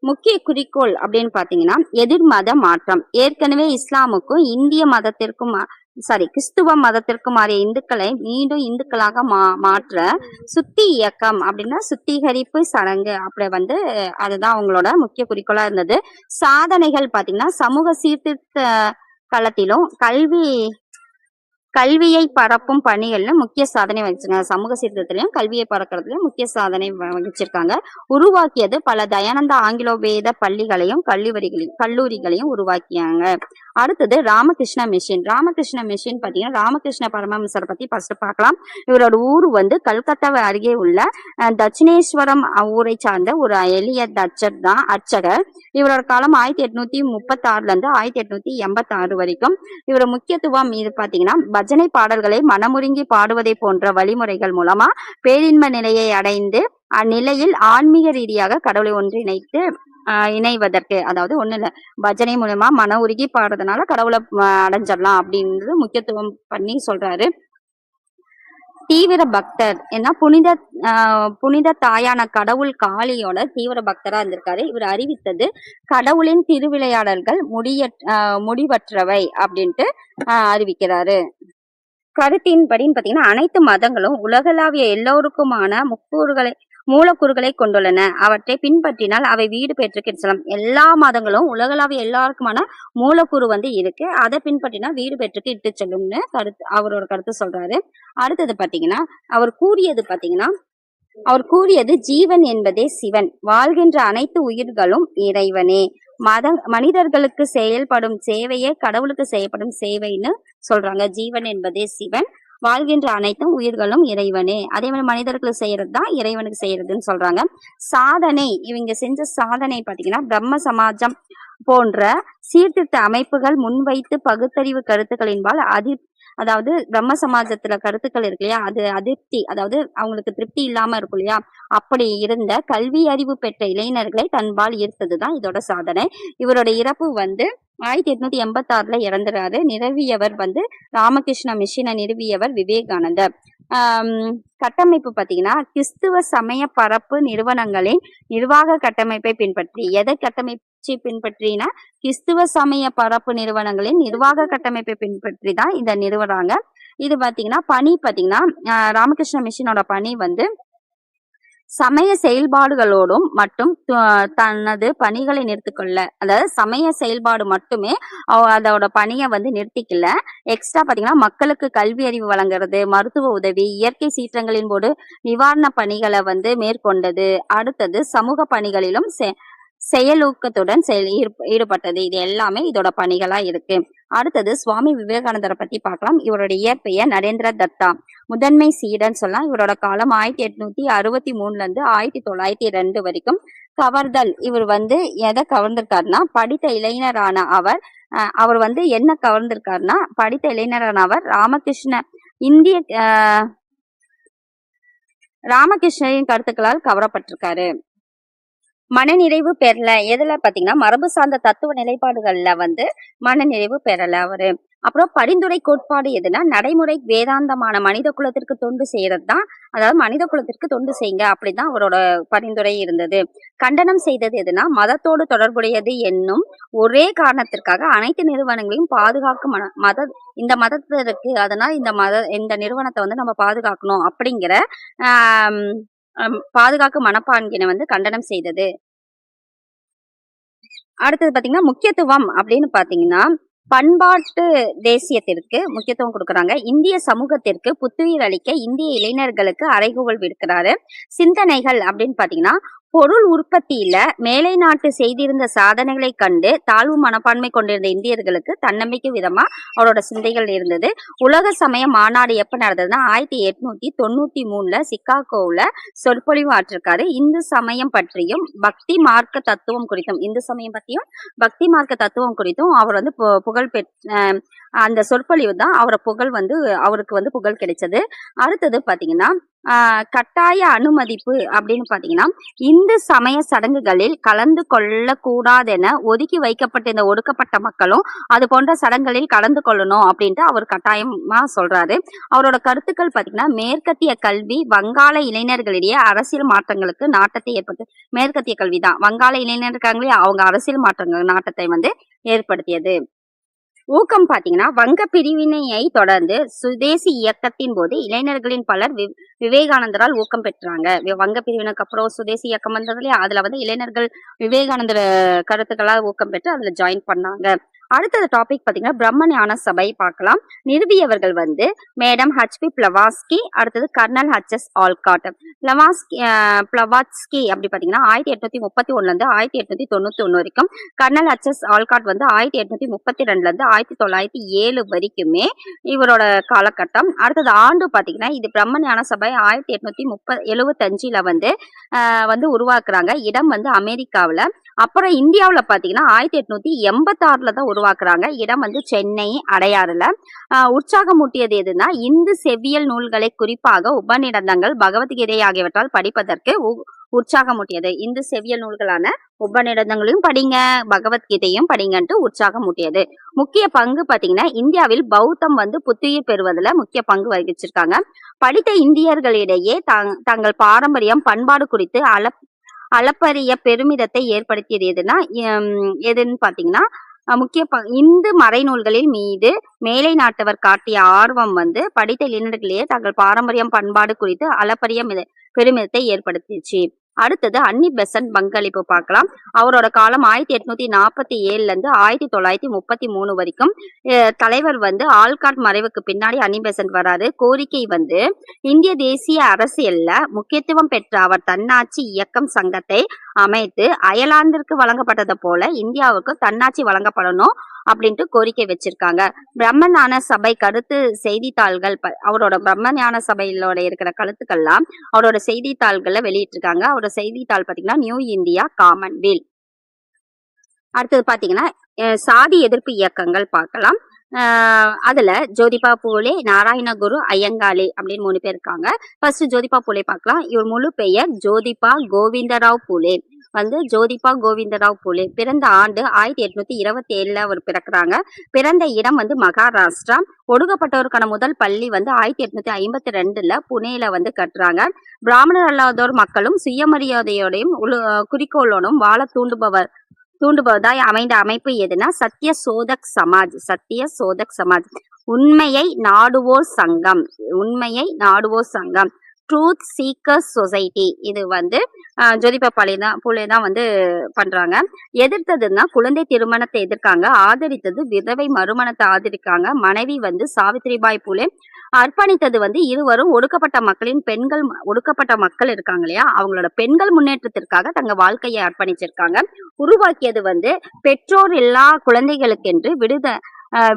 Speaker 1: முக்கிய குறிக்கோள் அப்படின்னு பாத்தீங்கன்னா எதிர்மத மாற்றம். ஏற்கனவே இஸ்லாமுக்கும் இந்திய மதத்திற்கும் கிறிஸ்துவ மதத்திற்கும் மாறிய இந்துக்களை மீண்டும் இந்துக்களாக மாற்ற சுத்தி இயக்கம் அப்படின்னா சுத்திகரிப்பு சடங்கு அப்படி வந்து அதுதான் அவங்களோட முக்கிய குறிக்கோளா இருந்தது. சாதனைகள் பாத்தீங்கன்னா சமூக சீர்திருத்த களத்திலும் கல்வியை பரப்பும் பணிகள்ல முக்கிய சாதனை வகிச்சிருக்காங்க. சமூக சீர்திருத்தத்திலையும் கல்வியை பரப்புறதுலயும் முக்கிய சாதனை வகிச்சிருக்காங்க. உருவாக்கியது பல தயானந்த ஆங்கிலோ வேத பள்ளிகளையும் கல்லூரிகளையும் உருவாக்கியாங்க. அடுத்தது ராமகிருஷ்ண மிஷன். ராமகிருஷ்ண மிஷன் பாத்தீங்கன்னா ராமகிருஷ்ண பரமஹம்சரை பத்தி ஃபர்ஸ்ட் பார்க்கலாம். இவரோட ஊர் வந்து கல்கத்தா அருகே உள்ள தட்சிணேஸ்வரம் ஊரை சார்ந்த ஒரு எளிய அர்ச்சகர். இவரோட காலம் 1836 இருந்து 1886 வரைக்கும். இவரோட முக்கியத்துவம் இது பாத்தீங்கன்னா பஜனை பாடல்களை மனமுருங்கி பாடுவதை போன்ற வழிமுறைகள் மூலமா பேரின்ப நிலையை அடைந்து அந்நிலையில் ஆன்மீக ரீதியாக கடவுளை ஒன்றிணைத்து இணைவதற்கு, அதாவது ஒண்ணு இல்ல, பஜனை மூலமா மன உருகி பாடுறதுனால கடவுளை அடைஞ்சிடலாம் அப்படின்றது முக்கியத்துவம் பண்ணி சொல்றாரு. தீவிர பக்தர் என்ன புனித தாயான கடவுள் காளியோட தீவிர பக்தரா இருந்திருக்காரு. இவர் அறிவித்தது கடவுளின் திருவிளையாடல்கள் முடிவற்றவை அப்படின்ட்டு அறிவிக்கிறாரு. கருத்தின்படின்னு பாத்தீங்கன்னா அனைத்து மதங்களும் உலகளாவிய எல்லோருக்குமான மூலக்கூறுகளை கொண்டுள்ளன. அவற்றை பின்பற்றினால் அவை வீடு பெற்று கிடைச்சலாம். எல்லா மதங்களும் உலகளாவிய எல்லாருக்குமான மூலக்கூறு வந்து இருக்கு, அதை பின்பற்றினா வீடு பெற்றுக்கு இட்டு செல்லும்னு அவரோட கருத்து சொல்றாரு. அடுத்தது பாத்தீங்கன்னா அவர் கூறியது ஜீவன் என்பதே சிவன், வாழ்கின்ற அனைத்து உயிர்களும் இறைவனே, மனிதர்களுக்கு செயல்படும் சேவையே கடவுளுக்கு செய்யப்படும் சேவைன்னு சொல்றாங்க. ஜீவன் என்பதே சிவன், வாழ்கின்ற அனைத்தும் உயிர்களும் இறைவனே, அதே மாதிரி மனிதர்களுக்கு செய்யறது தான் இறைவனுக்கு செய்யறதுன்னு சொல்றாங்க. சாதனை, இவங்க செஞ்ச சாதனை பாத்தீங்கன்னா பிரம்ம சமாஜம் போன்ற சீர்திருத்த அமைப்புகள் முன்வைத்து பகுத்தறிவு கருத்துக்களின்பால் அதாவது பிரம்ம சமாஜத்துல கருத்துக்கள் இருக்கு இல்லையா, அது அதிருப்தி, அதாவது அவங்களுக்கு திருப்தி இல்லாம இருக்கும் இல்லையா, அப்படி இருந்த கல்வி அறிவு பெற்ற இளைஞர்களை தன்பால் ஈர்த்ததுதான் இதோட சாதனை. இவரோட இறப்பு வந்து 1886 இறந்துறாரு. நிறுவியவர் வந்து ராமகிருஷ்ண மிஷனை நிறுவியவர் விவேகானந்தர். கட்டமைப்பு பாத்தீங்கன்னா கிறிஸ்துவ சமய பரப்பு நிறுவனங்களின் நிர்வாக கட்டமைப்பை பின்பற்றி, எதை கட்டமைச்சு பின்பற்றினா கிறிஸ்துவ சமய பரப்பு நிறுவனங்களின் நிர்வாக கட்டமைப்பை பின்பற்றி தான் இதை நிறுவறாங்க. இது பாத்தீங்கன்னா பணி பாத்தீங்கன்னா ராமகிருஷ்ண மிஷனோட பணி வந்து சமய செயல்பாடுகளோடும் மட்டும் தனது பணிகளை நிறுத்திக்கொள்ள, அதாவது சமய செயல்பாடு மட்டுமே அதோட பணியை வந்து நிறுத்திக்கல. எக்ஸ்ட்ரா பாத்தீங்கன்னா மக்களுக்கு கல்வி அறிவு வழங்குறது, மருத்துவ உதவி, இயற்கை சீற்றங்களின் போது நிவாரண பணிகளை வந்து மேற்கொண்டது. அடுத்தது சமூக பணிகளிலும் செயலூக்கத்துடன் ஈடுபட்டது. இது எல்லாமே இதோட பணிகளா இருக்கு. அடுத்தது சுவாமி விவேகானந்தரை பத்தி பார்க்கலாம். இவருடைய இயற்பெயர் நரேந்திர தத்தா. முதன்மை சீடன் சொல்லலாம். இவரோட காலம் 1863 இருந்து 1902 வரைக்கும். கவர்தல், இவர் வந்து எதை கவர்ந்திருக்காருன்னா படித்த இளைஞரான அவர் வந்து என்ன கவர்ந்திருக்காருன்னா படித்த இளைஞரான அவர் ராமகிருஷ்ணரின் கருத்துக்களால் கவரப்பட்டிருக்காரு. மனநிறைவு பெறல. எதுல பாத்தீங்கன்னா மரபு சார்ந்த தத்துவ நிலைப்பாடுகள்ல வந்து மனநிறைவு பெறல அவரு. அப்புறம் பரிந்துரை கோட்பாடு எதுனா நடைமுறை வேதாந்தமான மனித குலத்திற்கு தொண்டு செய்யறது தான். அதாவது மனித குலத்திற்கு தொண்டு செய்யுங்க அப்படிதான் அவரோட பரிந்துரை இருந்தது. கண்டனம் செய்தது எதுனா மதத்தோடு தொடர்புடையது என்னும் ஒரே காரணத்திற்காக அனைத்து நிறுவனங்களையும் பாதுகாக்கும் இந்த மதத்திற்கு, அதனால் இந்த நிறுவனத்தை வந்து நம்ம பாதுகாக்கணும் அப்படிங்கிற பாதுகாக்கும் மனப்பான்கினை வந்து கண்டனம் செய்தது. அடுத்தது பாத்தீங்கன்னா முக்கியத்துவம் அப்படின்னு பாத்தீங்கன்னா பண்பாட்டு தேசியத்திற்கு முக்கியத்துவம் கொடுக்கறாங்க. இந்திய சமூகத்திற்கு புத்துயிர் அளிக்க இந்திய இளைஞர்களுக்கு அறைகூவல் விடுக்கிறாரு. சிந்தனைகள் அப்படின்னு பாத்தீங்கன்னா பொருள் உற்பத்தியில மேலை நாட்டு செய்திருந்த சாதனைகளை கண்டு தாழ்வு மனப்பான்மை கொண்டிருந்த இந்தியர்களுக்கு தன்னம்பிக்கை விதமா அவரோட சிந்தைகள் இருந்தது. உலக சமய மாநாடு எப்ப நடந்ததுன்னா 1893 சிகாகோவுல சொற்பொழிவு ஆற்றிருக்காரு. இந்து சமயம் பற்றியும் பக்தி மார்க்க தத்துவம் குறித்தும் அவர் வந்து புகழ் பெற்ற அந்த சொற்பொழிவு தான் அவருக்கு வந்து புகழ் கிடைச்சது. அடுத்தது பாத்தீங்கன்னா கட்டாய அனுமதிப்பு அப்படின்னு பாத்தீங்கன்னா இந்து சமய சடங்குகளில் கலந்து கொள்ள கூடாதென ஒதுக்கி வைக்கப்பட்ட இந்த ஒடுக்கப்பட்ட மக்களும் அது போன்ற சடங்குகளில் கலந்து கொள்ளணும் அப்படின்ட்டு அவர் கட்டாயமா சொல்றாரு. அவரோட கருத்துக்கள் பாத்தீங்கன்னா மேற்கத்திய கல்வி வங்காள இளைஞர்களிடையே அரசியல் மாற்றங்களுக்கு நாட்டத்தை மேற்கத்திய கல்விதான் வங்காள இளைஞர்களே அவங்க அரசியல் மாற்றங்கள் நாட்டத்தை வந்து ஏற்படுத்தியது. ஊக்கம் பாத்தீங்கன்னா வங்க பிரிவினையை தொடர்ந்து சுதேசி இயக்கத்தின் போது இளைஞர்களின் பலர் விவேகானந்தரால் ஊக்கம் பெற்றாங்க. வங்க பிரிவினைக்கு அப்புறம் சுதேசி இயக்கம் வந்தது இல்லையா, அதுல வந்து இளைஞர்கள் விவேகானந்தர் கருத்துக்களால் ஊக்கம் பெற்று அதுல ஜாயின் பண்ணாங்க. அடுத்தது டாபிக் பாத்தீங்கன்னா பிரம்ம ஞான சபை பார்க்கலாம். நிறுவியவர்கள் வந்து மேடம் ஹெச்பி பிளவாஸ்கி, அடுத்தது கர்னல் ஹெச்எஸ் ஆல்காட். பிளவாட்ஸ்கி அப்படி பாத்தீங்கன்னா 1831 இருந்து 1891 வரைக்கும். கர்னல் ஹெச்எஸ் ஆல்காட் வந்து 1832 இருந்து 1907 வரைக்குமே இவரோட காலகட்டம். அடுத்தது ஆண்டு பாத்தீங்கன்னா இது பிரம்ம ஞான சபை 1875 வந்து உருவாக்குறாங்க. இடம் வந்து அமெரிக்காவில. அப்புறம் இந்தியாவில் பாத்தீங்கன்னா 1886 தான் உருவாக்குறாங்க. இடம் வந்து சென்னை அடையாறுல. உற்சாகமூட்டியது எதுனா இந்து செவ்வியல் நூல்களை குறிப்பாக உபநிடதங்கள் பகவத்கீதை ஆகியவற்றால் படிப்பதற்கு உற்சாகமூட்டியது. இந்து செவ்வியல் நூல்களான உபநிடதங்களையும் படிங்க, பகவத்கீதையும் படிங்கன்ட்டு உற்சாகமூட்டியது. முக்கிய பங்கு பாத்தீங்கன்னா இந்தியாவில் பௌத்தம் வந்து புத்துயிர் பெறுவதில் முக்கிய பங்கு வகிச்சிருக்காங்க. படித்த இந்தியர்களிடையே தங்கள் பாரம்பரியம் பண்பாடு குறித்து அளப்பரிய பெருமிதத்தை ஏற்படுத்தியது எதுன்னு பாத்தீங்கன்னா இந்து மறைநூல்களின் மீது மேலை நாட்டவர் காட்டிய ஆர்வம் வந்து படித்த இளைஞர்களிடையே தங்கள் பாரம்பரியம் பண்பாடு குறித்து அளப்பரிய பெருமிதத்தை ஏற்படுத்திச்சு. அடுத்தது அன்னி பெசன்ட் பங்களிப்பு பார்க்கலாம். அவரோட காலம் 1847 இருந்து 1933 வரைக்கும். தலைவர் வந்து ஆல்காட் மறைவுக்கு பின்னாடி அன்னி பெசன்ட் வராது. கோரிக்கை வந்து இந்திய தேசிய அரசியல்ல முக்கியத்துவம் பெற்ற அவர் தன்னாட்சி இயக்கம் சங்கத்தை அமைத்து அயர்லாந்திற்கு வழங்கப்பட்டது போல இந்தியாவுக்கு தன்னாட்சி வழங்கப்படணும் அப்படின்ட்டு கோரிக்கை வச்சிருக்காங்க. பிரம்ம ஞான சபை கருத்து செய்தித்தாள்கள் அவரோட பிரம்ம ஞான சபையிலோட இருக்கிற கருத்துக்கள்லாம் அவரோட செய்தித்தாள்கள்ல வெளியிட்டிருக்காங்க. அவரோட செய்தித்தாள் பாத்தீங்கன்னா நியூ இந்தியா காமன்வெல்த். அடுத்தது பாத்தீங்கன்னா சாதி எதிர்ப்பு இயக்கங்கள் பார்க்கலாம். அதுல ஜோதிபா பூலே, நாராயணகுரு, ஐயங்காளி அப்படின்னு 3 பேர் இருக்காங்க. ஃபர்ஸ்ட் ஜோதிபா பூலே பார்க்கலாம். இவர் முழு பெயர் ஜோதிபா கோவிந்தராவ் பூலே. ஜோதிபா கோவிந்தராவ் பூலே. பிறந்த ஆண்டு 1827 அவர் பிறக்கிறாங்க. பிறந்த இடம் வந்து மகாராஷ்டிரா. ஒடுக்கப்பட்டோருக்கான முதல் பள்ளி வந்து 1852 புனேல கட்டுறாங்க. பிராமணர் அல்லாதோர் மக்களும் சுயமரியாதையோடையும் குறிக்கோளோடும் வாழ தூண்டுபவதாய் அமைந்த அமைப்பு எதுனா சத்திய சோதக் சமாஜ். உண்மையை நாடுவோர் சங்கம். Truth seekers society. இது வந்து ஜோதிபா பூலே தான் வந்து பண்றாங்க. எதிர்த்ததுன்னா குழந்தை திருமணத்தை எதிர்க்காங்க, ஆதரித்தது விதவை மறுமணத்தை ஆதரிக்காங்க. மனைவி வந்து சாவித்ரிபாய் பூலே. அர்ப்பணித்தது வந்து இருவரும் ஒடுக்கப்பட்ட மக்கள் இருக்காங்க இல்லையா, அவங்களோட பெண்கள் முன்னேற்றத்திற்காக தங்க வாழ்க்கையை அர்ப்பணிச்சிருக்காங்க. உருவாக்கியது வந்து பெற்றோர் இல்லா குழந்தைகளுக்கென்று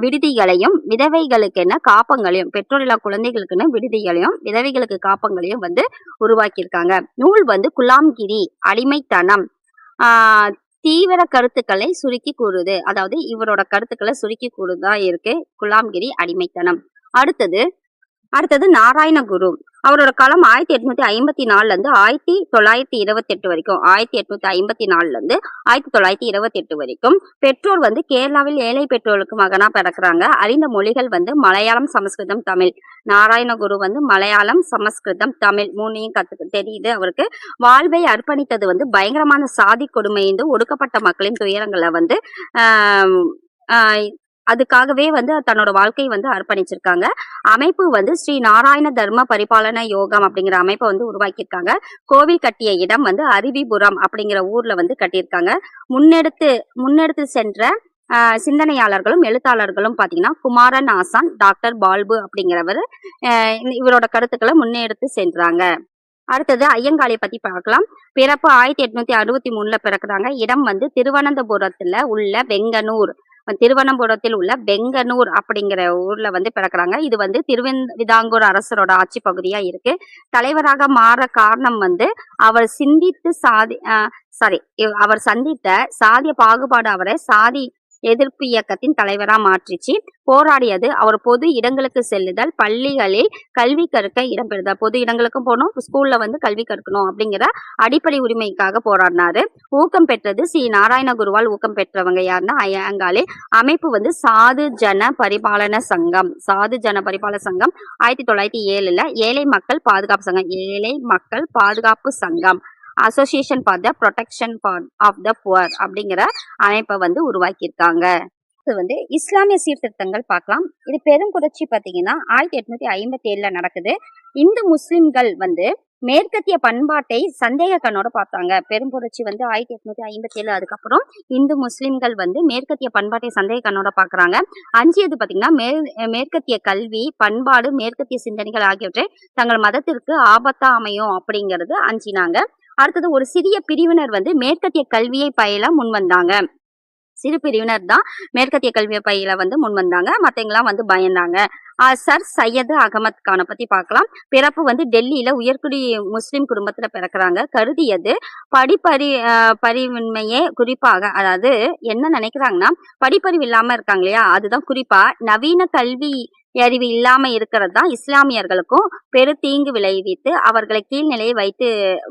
Speaker 1: விடுதிகளையும் விதவைகளுக்கென காப்பங்களையும், பெற்றோர் இல்லா குழந்தைகளுக்குன்னு விடுதிகளையும் விதவைகளுக்கு காப்பங்களையும் வந்து உருவாக்கியிருக்காங்க. நூல் வந்து குலாம்கிரி அடிமைத்தனம் தீவிர கருத்துக்களை சுருக்கி கூறுது. அதாவது இவரோட கருத்துக்களை சுருக்கி கூறுதா இருக்கு குலாம்கிரி அடிமைத்தனம். அடுத்தது நாராயணகுரு. அவரோட காலம் 1854 இருந்து 1928 வரைக்கும். 1854 இருந்து 1928 வரைக்கும். பெற்றோர் வந்து கேரளாவில் ஏழை பெற்றோருக்கு மகனா பிறக்கிறாங்க. அறிந்த மொழிகள் வந்து மலையாளம், சமஸ்கிருதம், தமிழ். நாராயணகுரு வந்து மலையாளம், சமஸ்கிருதம், தமிழ் மூணையும் தெரியுது அவருக்கு. வாழ்வை அர்ப்பணித்தது வந்து பயங்கரமான சாதி கொடுமை, ஒடுக்கப்பட்ட மக்களின் துயரங்களை வந்து அதுக்காகவே வந்து தன்னோட வாழ்க்கை வந்து அர்ப்பணிச்சிருக்காங்க. அமைப்பு வந்து ஸ்ரீ நாராயண தர்ம பரிபாலன யோகம் அப்படிங்கிற அமைப்பை வந்து உருவாக்கியிருக்காங்க. கோவில் கட்டிய இடம் வந்து அருவிபுரம் அப்படிங்கிற ஊர்ல வந்து கட்டியிருக்காங்க. முன்னெடுத்து சென்ற சிந்தனையாளர்களும் எழுத்தாளர்களும் பாத்தீங்கன்னா குமாரன் ஆசான், டாக்டர் பால்பு அப்படிங்கிறவர் இவரோட கருத்துக்களை முன்னெடுத்து சென்றாங்க. அடுத்தது ஐயங்காளை பத்தி பார்க்கலாம். பிறப்பு 1863 பிறக்குறாங்க. இடம் வந்து திருவனந்தபுரத்தில் உள்ள வெங்கனூர் அப்படிங்கிற ஊர்ல வந்து பிறக்குறாங்க. இது வந்து திருவிதாங்கூர் அரசரோட ஆட்சி பகுதியா இருக்கு. தலைவராக மாற காரணம் வந்து அவர் சந்தித்த சாதிய பாகுபாடு அவரை சாதி எதிர்ப்பு இயக்கத்தின் தலைவரா மாற்றிச்சு. போராடியது அவர் பொது இடங்களுக்கு செல்லுதல், பள்ளிகளில் கல்வி கற்க இடம்பெறுதல். பொது இடங்களுக்கும் போகணும், ஸ்கூல்ல வந்து கல்வி கற்கணும் அப்படிங்கிற அடிப்படை உரிமைக்காக போராடினாரு. ஊக்கம் பெற்றது ஸ்ரீ நாராயணகுருவால் ஊக்கம் பெற்றவங்க யாருன்னா ஐயங்காளி. அமைப்பு வந்து சாது ஜன பரிபாலன சங்கம். 1907 ஏழை மக்கள் பாதுகாப்பு சங்கம் association for the protection of the poor அப்படிங்கிற அமைப்பை வந்து உருவாக்கியிருக்காங்க. இது வந்து இஸ்லாமிய சீர்திருத்தங்கள் பார்க்கலாம். இது பெரும் புரட்சி பார்த்தீங்கன்னா 1857 நடக்குது. இந்து முஸ்லிம்கள் வந்து மேற்கத்திய பண்பாட்டை சந்தேக கண்ணோட பார்த்தாங்க. பெரும் புரட்சி வந்து 1857. அதுக்கப்புறம் இந்து முஸ்லிம்கள் வந்து மேற்கத்திய பண்பாட்டை சந்தேக கண்ணோட பாக்குறாங்க. அஞ்சியது பாத்தீங்கன்னா மேற்கத்திய கல்வி, பண்பாடு, மேற்கத்திய சிந்தனைகள் ஆகியவற்றை தங்கள் மதத்திற்கு ஆபத்தா அமையும் அப்படிங்கிறது அஞ்சினாங்க. அடுத்தது ஒரு சிறிய பிரிவினர் வந்து மேற்கத்திய கல்வியை பயில முன்வந்தாங்க. சிறு பிரிவினர் தான் மேற்கத்திய கல்வியை பயில வந்து முன்வந்தாங்க. மத்தவங்களாம் வந்து பயந்தாங்க. சர் சையது அகமது கானை பத்தி பார்க்கலாம். பிறப்பு வந்து டெல்லியில உயர்குடி முஸ்லிம் குடும்பத்துல பிறக்கிறாங்க. கருதியது படிப்பறிவின்மையே குறிப்பாக, அதாவது என்ன நினைக்கிறாங்கன்னா படிப்பறிவு இல்லாம இருக்காங்க இல்லையா, அதுதான் குறிப்பா நவீன கல்வி அறிவு இல்லாம இருக்கிறது தான் இஸ்லாமியர்களுக்கும் பெரு தீங்கு விளைவித்து அவர்களை கீழ்நிலையை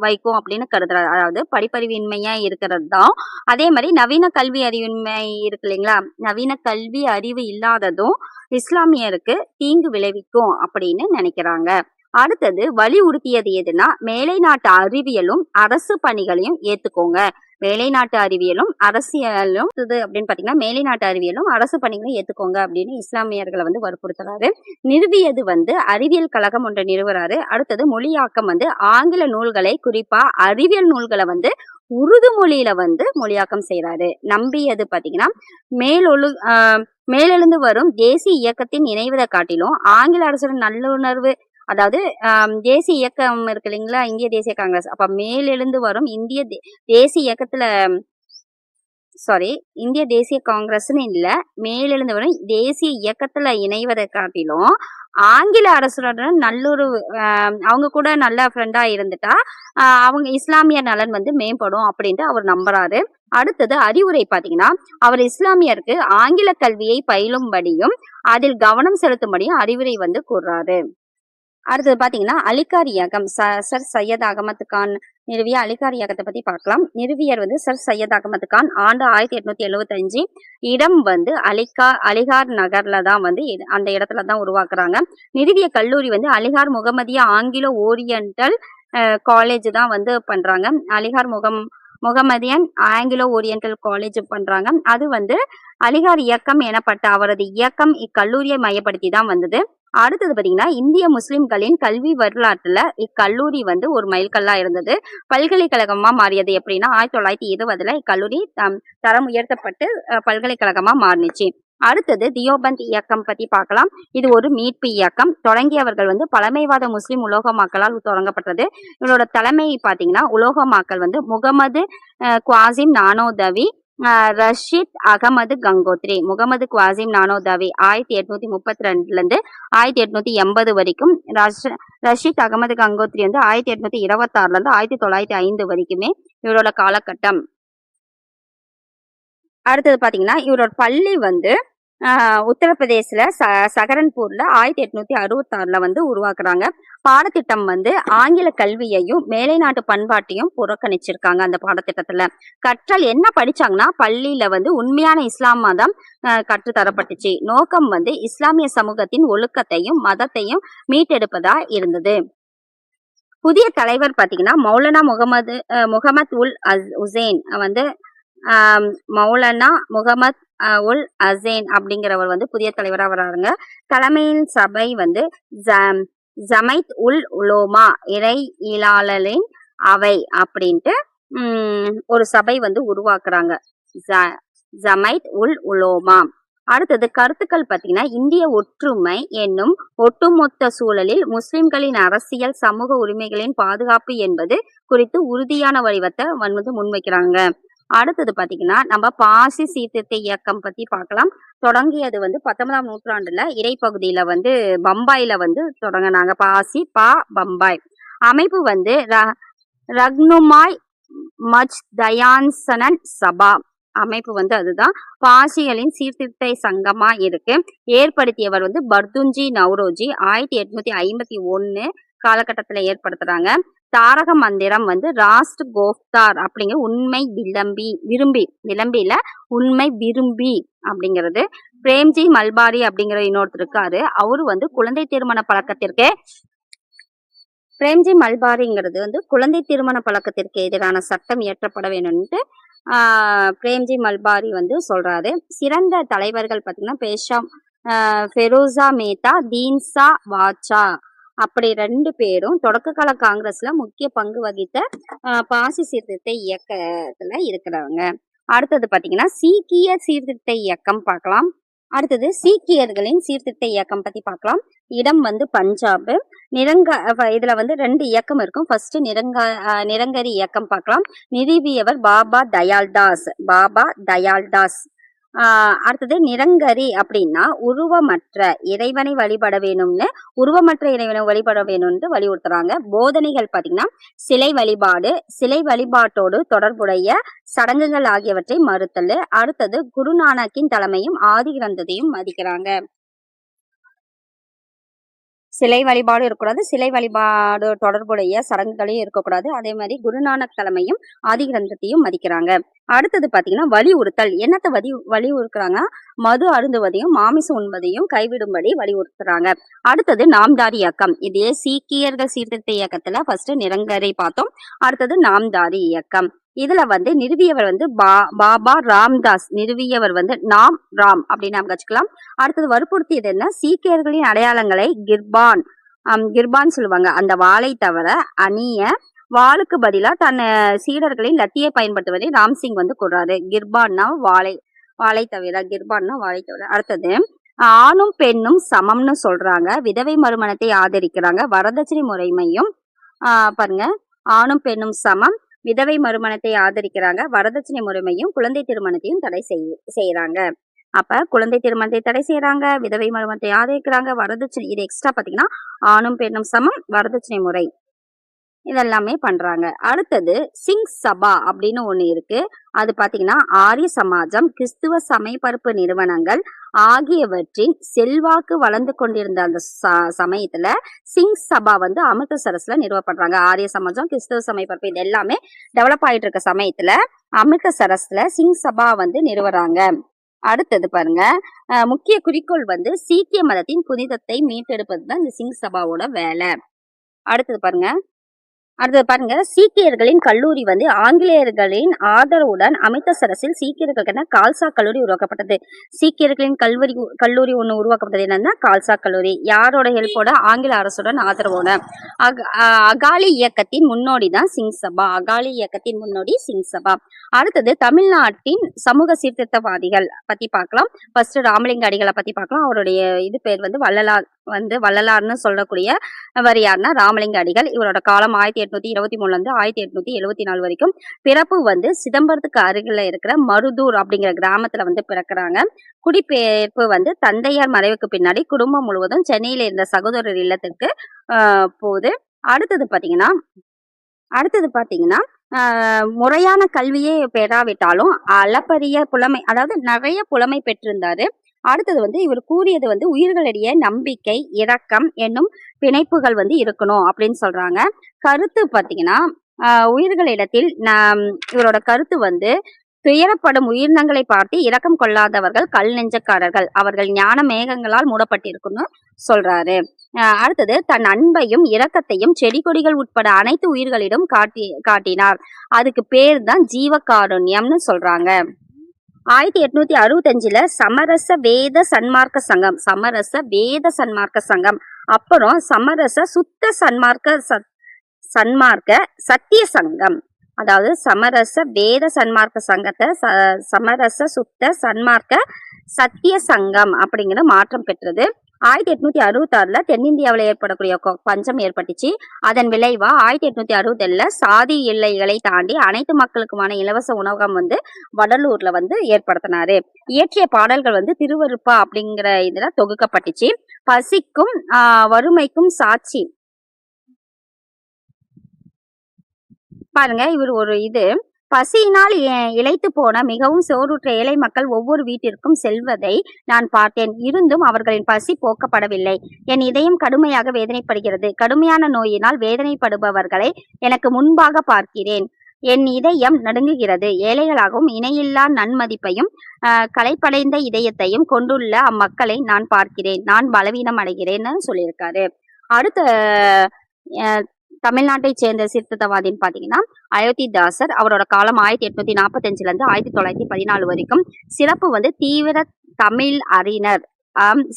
Speaker 1: வைக்கும் அப்படின்னு கருதுறாரு. அதாவது படிப்பறிவின்மையா இருக்கிறது தான். அதே மாதிரி நவீன கல்வி அறிவின்மை இருக்கு இல்லைங்களா, நவீன கல்வி அறிவு இல்லாததும் இஸ்லாமியருக்கு தீங்கு விளைவிக்கும் அப்படின்னு நினைக்கிறாங்க. அடுத்தது வலியுறுத்தியது எதுனா மேலை நாட்டு அறிவியலும் அரசு பணிகளையும் ஏத்துக்கோங்க. மேலை நாட்டு அறிவியலும் அரசியலும் அப்படின்னு பாத்தீங்கன்னா மேலை நாட்டு அறிவியலும் அரசு பணிகளையும் ஏத்துக்கோங்க அப்படின்னு இஸ்லாமியர்களை வந்து வற்புறுத்துறாரு. நிறுவியது வந்து அறிவியல் கழகம் ஒன்றை நிறுவுறாரு. அடுத்தது மொழியாக்கம் வந்து ஆங்கில நூல்களை, குறிப்பா அறிவியல் நூல்களை வந்து உருது மொழியில வந்து மொழியாக்கம் செய்யறாரு. நம்பியது பாத்தீங்கன்னா மேலெழுந்து வரும் தேசிய இயக்கத்தின் இணைவதை காட்டிலும் ஆங்கில அரசுடன் நல்லுணர்வு, அதாவது தேசிய இயக்கம் இருக்கு இல்லைங்களா, இந்திய தேசிய காங்கிரஸ், அப்ப மேலெழுந்து வரும் இந்திய தேசிய காங்கிரஸ்ன்னு இல்ல, மேலெழுந்து வரும் தேசிய இயக்கத்துல இணைவதை காட்டிலும் ஆங்கில அரசுடன் நல்லுறவு, அவங்க கூட நல்ல ஃப்ரெண்டா இருந்துட்டா அவங்க இஸ்லாமிய நலன் வந்து மேம்படும் அப்படின்ட்டு அவர் நம்புறாரு. அடுத்தது அறிவுரை பாத்தீங்கன்னா அவர் இஸ்லாமியருக்கு ஆங்கில கல்வியை பயிலும்படியும் அதில் கவனம் செலுத்தும்படியும் அறிவுரை வந்து கூறுறாரு. அடுத்தது பாத்தீங்கன்னா அலிகார் இயக்கம். சர் சையத் அகமது கான் நிறுவிய அலிகார் இயக்கத்தை பத்தி பார்க்கலாம். நிறுவியர் வந்து சர் சையத் அகமது கான். ஆண்டு 1875. இடம் வந்து அலிகார் நகர்ல தான் வந்து அந்த இடத்துல தான் உருவாக்குறாங்க. நிறுவிய கல்லூரி வந்து அலிகார் முகமதிய ஆங்கிலோ ஓரியண்டல் காலேஜ் தான் வந்து பண்றாங்க. Aligarh Mohammedan Anglo oriental college பண்றாங்க. அது வந்து அலிகார் இயக்கம் எனப்பட்ட அவரது இயக்கம் இக்கல்லூரியை மையப்படுத்தி தான் வந்தது. அடுத்தது பாத்தீங்கன்னா இந்திய முஸ்லிம்களின் கல்வி வரலாற்றுல இக்கல்லூரி வந்து ஒரு மைல்கல்லா இருந்தது. பல்கலைக்கழகமா மாறியது எப்படின்னா 1920 இக்கல்லூரி தரம் உயர்த்தப்பட்டு பல்கலைக்கழகமா மாறினுச்சு. அடுத்தது தியோபந்த் இயக்கம் பத்தி பார்க்கலாம். இது ஒரு மீட்பு இயக்கம். தொடங்கியவர்கள் வந்து பழமைவாத முஸ்லிம் உலோகமாக்களால் தொடங்கப்பட்டது. இவரோட தலைமை பாத்தீங்கன்னா உலோகமாக்கல் வந்து முகமது குவாசிம் நானோதவி, ரஷீத் அகமது கங்கோத்ரி. முகமது குவாசிம் நானோதவி 1832 இருந்து 1880 வரைக்கும், ரஷீத் அகமது கங்கோத்ரி வந்து 1826 இருந்து 1905 வரைக்குமே இவரோட காலகட்டம். அடுத்தது பாத்தீங்கன்னா இவரோட பள்ளி வந்து உத்தரப்பிரதேசல சகரன்பூர்ல 1866 வந்து உருவாக்குறாங்க. பாடத்திட்டம் வந்து ஆங்கில கல்வியையும் மேலை நாட்டு பண்பாட்டையும் புறக்கணிச்சிருக்காங்க. அந்த பாடத்திட்டத்துல கற்றல் என்ன படிச்சாங்கன்னா பள்ளியில வந்து உண்மையான இஸ்லாம் மதம் கற்றுத்தரப்பட்டுச்சு. நோக்கம் வந்து இஸ்லாமிய சமூகத்தின் ஒழுக்கத்தையும் மதத்தையும் மீட்டெடுப்பதா இருந்தது. புதிய தலைவர் பாத்தீங்கன்னா மௌலானா முகமது உல் உசேன் வந்து மௌலானா முகமது உல் அசேன் அப்படிங்கிறவர் வந்து புதிய தலைவரா வராருங்க. தலைமையின் சபை வந்து ஜமைத் உல் உலோமா இறை இலாளலின் அவை அப்படின்ட்டு ஒரு சபை வந்து உருவாக்குறாங்க. ஜமைத் உல் உலோமா. அடுத்தது கருத்துக்கள் பாத்தீங்கன்னா இந்திய ஒற்றுமை என்னும் ஒட்டுமொத்த சூழலில் முஸ்லிம்களின் அரசியல் சமூக உரிமைகளின் பாதுகாப்பு என்பது குறித்து உறுதியான வடிவத்தை வந்து முன்வைக்கிறாங்க. அடுத்தது பாத்தீங்கன்னா நம்ம பாசி சீர்திருத்த இயக்கம் பத்தி பார்க்கலாம். தொடங்கியது வந்து 19ஆம் நூற்றாண்டுல இடைப்பகுதியில வந்து பம்பாயில வந்து தொடங்கினாங்க. பம்பாய் அமைப்பு வந்து ரக்னுமாய் மஜ் தயான்சனன் சபா அமைப்பு வந்து அதுதான் பாசிகளின் சீர்திருத்த சங்கமா இருக்கு. ஏற்படுத்தியவர் வந்து பர்துஞ்சி நவ்ரோஜி 1851 காலகட்டத்துல ஏற்படுத்துறாங்க. தாரக மந்திரம் வந்து ராஷ்ட் கோஃப்தார் அப்படிங்கிற உண்மை விளம்பியில உண்மை விரும்பி அப்படிங்கிறது. பிரேம்ஜி மல்பாரி அப்படிங்கிற இன்னொருத்தர் இருக்காரு. அவரு வந்து குழந்தை திருமண பழக்கத்திற்கு பிரேம்ஜி மல்பாரிங்கிறது வந்து குழந்தை திருமண பழக்கத்திற்கு எதிரான சட்டம் இயற்றப்பட வேணும்ட்டு பிரேம்ஜி மல்பாரி வந்து சொல்றாரு. சிறந்த தலைவர்கள் பாத்தீங்கன்னா ஃபெரோசா மேத்தா, தீன்சா வாச்சா அப்படி 2 பேரும் தொடக்க கால காங்கிரஸ்ல முக்கிய பங்கு வகித்த பாசி சீர்திருத்த இயக்கத்துல இருக்கிறவங்க. அடுத்தது பாத்தீங்கன்னா சீக்கிய சீர்திருத்த இயக்கம் பார்க்கலாம். அடுத்தது சீக்கியர்களின் சீர்திருத்த இயக்கம் பத்தி பார்க்கலாம். இடம் வந்து பஞ்சாப். இதுல வந்து 2 இயக்கம் இருக்கும். ஃபர்ஸ்ட் நிரங்கரி இயக்கம் பார்க்கலாம். நிறுவியவர் பாபா தயாள்தாஸ். அடுத்தது நிரங்கரி அப்படின்னா உருவமற்ற இறைவனை வழிபட வேணும்னு வலியுறுத்துறாங்க. போதனைகள் பாத்தீங்கன்னா சிலை வழிபாட்டோடு தொடர்புடைய சடங்குகள் ஆகியவற்றை மறுத்தல். அடுத்தது குருநானக்கின் தலைமையும் ஆதி கிரந்தத்தையும் மதிக்கிறாங்க. சிலை வழிபாடு இருக்கக்கூடாது, சிலை வழிபாடு தொடர்புடைய சடங்குகளையும் இருக்கக்கூடாது. அதே மாதிரி குருநானக் தலைமையும் ஆதி கிரந்தத்தையும் மதிக்கிறாங்க. அடுத்தது பாத்தீங்கன்னா வலியுறுத்தல். என்னத்தை வலியுறுத்துறாங்க? மது அருந்துவதையும் மாமிசம் உண்பதையும் கைவிடும்படி வலியுறுத்துறாங்க. அடுத்தது நாம்தாரி இயக்கம். இதே சீக்கியர்கள் சீர்திருத்த இயக்கத்துல ஃபர்ஸ்ட் நிரங்கரை பார்த்தோம். அடுத்தது நாம்தாரி இயக்கம். இதுல வந்து நிறுவியவர் வந்து பாபா ராம்தாஸ். நிறுவியவர் வந்து ராம் அப்படின்னு நம்ம வச்சுக்கலாம். அடுத்தது வற்புறுத்தியது என்ன? சீக்கியர்களின் அடையாளங்களை கிர்பான் சொல்லுவாங்க. அந்த வாளை தவிர அணிய வாளுக்கு பதிலா தன் சீடர்களின் லத்தியை பயன்படுத்துவதை ராம்சிங் வந்து கூறாரு. கிர்பான்னா வாளை தவிர. அடுத்தது ஆணும் பெண்ணும் சமம்னு சொல்றாங்க. விதவை மறுமணத்தை ஆதரிக்கிறாங்க. வரதட்சணை முறைமையும் பாருங்க, ஆணும் பெண்ணும் சமம், விதவை மறுமணத்தை ஆதரிக்கிறாங்க. வரதட்சணை முறைமையும் குழந்தை திருமணத்தையும் தடை செய்யறாங்க. அப்ப குழந்தை திருமணத்தை தடை செய்யறாங்க, விதவை மறுமணத்தை ஆதரிக்கிறாங்க, வரதட்சணை. இது எக்ஸ்ட்ரா பாத்தீங்கன்னா ஆணும் பெண்ணும் சமம், வரதட்சணை முறை இதெல்லாமே பண்றாங்க. அடுத்தது சிங் சபா அப்படின்னு ஒண்ணு இருக்கு. அது பாத்தீங்கன்னா ஆரிய சமாஜம், கிறிஸ்துவ சமயப்பரப்பு நிறுவனங்கள் ஆகியவற்றின் செல்வாக்கு வளர்ந்து கொண்டிருந்த அந்த சமயத்துல சிங் சபா வந்து அமிர்தசரஸ்ல நிறுவப்படுறாங்க. ஆரிய சமாஜம், கிறிஸ்துவ சமயப்பரப்பு இது எல்லாமே டெவலப் ஆயிட்டு இருக்க சமயத்துல அமிர்தசரஸ்ல சிங் சபா வந்து நிறுவறாங்க. அடுத்தது பாருங்க, முக்கிய குறிக்கோள் வந்து சீக்கிய மதத்தின் புனிதத்தை மீட்டெடுப்பதுதான் இந்த சிங் சபாவோட வேலை. அடுத்தது பாருங்க, அடுத்தது பாருங்க, சீக்கியர்களின் கல்லூரி வந்து ஆங்கிலேயர்களின் ஆதரவுடன் அமிர்தசரஸில் சீக்கியர்களுக்கான கால்சா கல்லூரி உருவாக்கப்பட்டது. சீக்கியர்களின் கல்லூரி ஒண்ணு உருவாக்கப்பட்டது. என்னன்னா கால்சா கல்லூரி. யாரோட ஹெல்ப்போட? ஆங்கில அரசுடன் ஆதரவோட. அகாலி இயக்கத்தின் முன்னோடி தான் சிங் சபா. அகாலி இயக்கத்தின் முன்னோடி சிங் சபா. அடுத்தது தமிழ்நாட்டின் சமூக சீர்திருத்தவாதிகள் பத்தி பார்க்கலாம். ஃபர்ஸ்ட் ராமலிங்க அடிகளை பத்தி பார்க்கலாம். அவருடைய இது பேர் வந்து வள்ளலார்னு சொல்லக்கூடிய அவர் யாருன்னா ராமலிங்க அடிகள். இவரோட காலம் 1823 இருந்து 1874 வரைக்கும். பிறப்பு வந்து சிதம்பரத்துக்கு அருகில இருக்கிற மருதூர் அப்படிங்கிற கிராமத்துல வந்து பிறக்கிறாங்க. குடிபெயர்ப்பு வந்து தந்தையார் மறைவுக்கு பின்னாடி குடும்பம் முழுவதும் சென்னையில இருந்த சகோதரர் இல்லத்திற்கு போகுது. அடுத்தது பாத்தீங்கன்னா முறையான கல்வியே பெறாவிட்டாலும் அளப்பரிய புலமை, அதாவது நிறைய புலமை பெற்றிருந்தாரு. அடுத்தது வந்து இவர் கூறியது வந்து உயிர்களிடையே நம்பிக்கை, இரக்கம் என்னும் பிணைப்புகள் வந்து இருக்கணும் அப்படின்னு சொல்றாங்க. கருத்து பாத்தீங்கன்னா உயிர்களிடத்தில் இவரோட கருத்து வந்து துயரப்படும் உயிரினங்களை பார்த்து இரக்கம் கொள்ளாதவர்கள் கல் நெஞ்சக்காரர்கள், அவர்கள் ஞான மேகங்களால் மூடப்பட்டிருக்குன்னு சொல்றாரு. அடுத்தது தன் அன்பையும் இரக்கத்தையும் செடி கொடிகள் உட்பட அனைத்து உயிர்களிடம் காட்டினார். அதுக்கு பேர் தான் ஜீவகாருண்யம்னு சொல்றாங்க. 1865 சமரச வேத சன்மார்க்க சங்கம், அப்புறம் சமரச சுத்த சன்மார்க்க சத்திய சங்கம், அதாவது சமரச வேத சன்மார்க்க சங்கத்தை சமரச சுத்த சன்மார்க்க சத்திய சங்கம் அப்படிங்கிற மாற்றம் பெற்றது. 1866 தென்னிந்தியாவில் ஏற்படக்கூடிய பஞ்சம் ஏற்பட்டுச்சு. அதன் விளைவா 1867 சாதி எல்லைகளை தாண்டி அனைத்து மக்களுக்குமான இலவச உணவகம் வந்து வடலூர்ல வந்து ஏற்படுத்தினாரு. இயற்றிய பாடல்கள் வந்து திருவருப்பா அப்படிங்கிற இதுல தொகுக்கப்பட்டுச்சு. பசிக்கும் வறுமைக்கும் சாட்சி. பாருங்க, இவர் ஒரு பசியினால் இளைத்து போன மிகவும் சோறுற்ற ஏழை மக்கள் ஒவ்வொரு வீட்டிற்கும் செல்வதை நான் பார்த்தேன். இருந்தும் அவர்களின் பசி போக்கப்படவில்லை. என் இதயம் கடுமையாக வேதனைப்படுகிறது. கடுமையான நோயினால் வேதனைப்படுபவர்களை எனக்கு முன்பாக பார்க்கிறேன். என் இதயம் நடுங்குகிறது. ஏழைகளாகவும் இணையில்லா நன்மதிப்பையும் களைப்படைந்த இதயத்தையும் கொண்டுள்ள அம்மக்களை நான் பார்க்கிறேன். நான் பலவீனம் அடைகிறேன்னு சொல்லியிருக்காரு. அடுத்த தமிழ்நாட்டை சேர்ந்த சீர்திருத்தவாதின்னு பாத்தீங்கன்னா அயோத்திதாசர். அவரோட காலம் 1845 இருந்து 1914 வரைக்கும். சிறப்பு வந்து தீவிர தமிழ் அறிஞர்,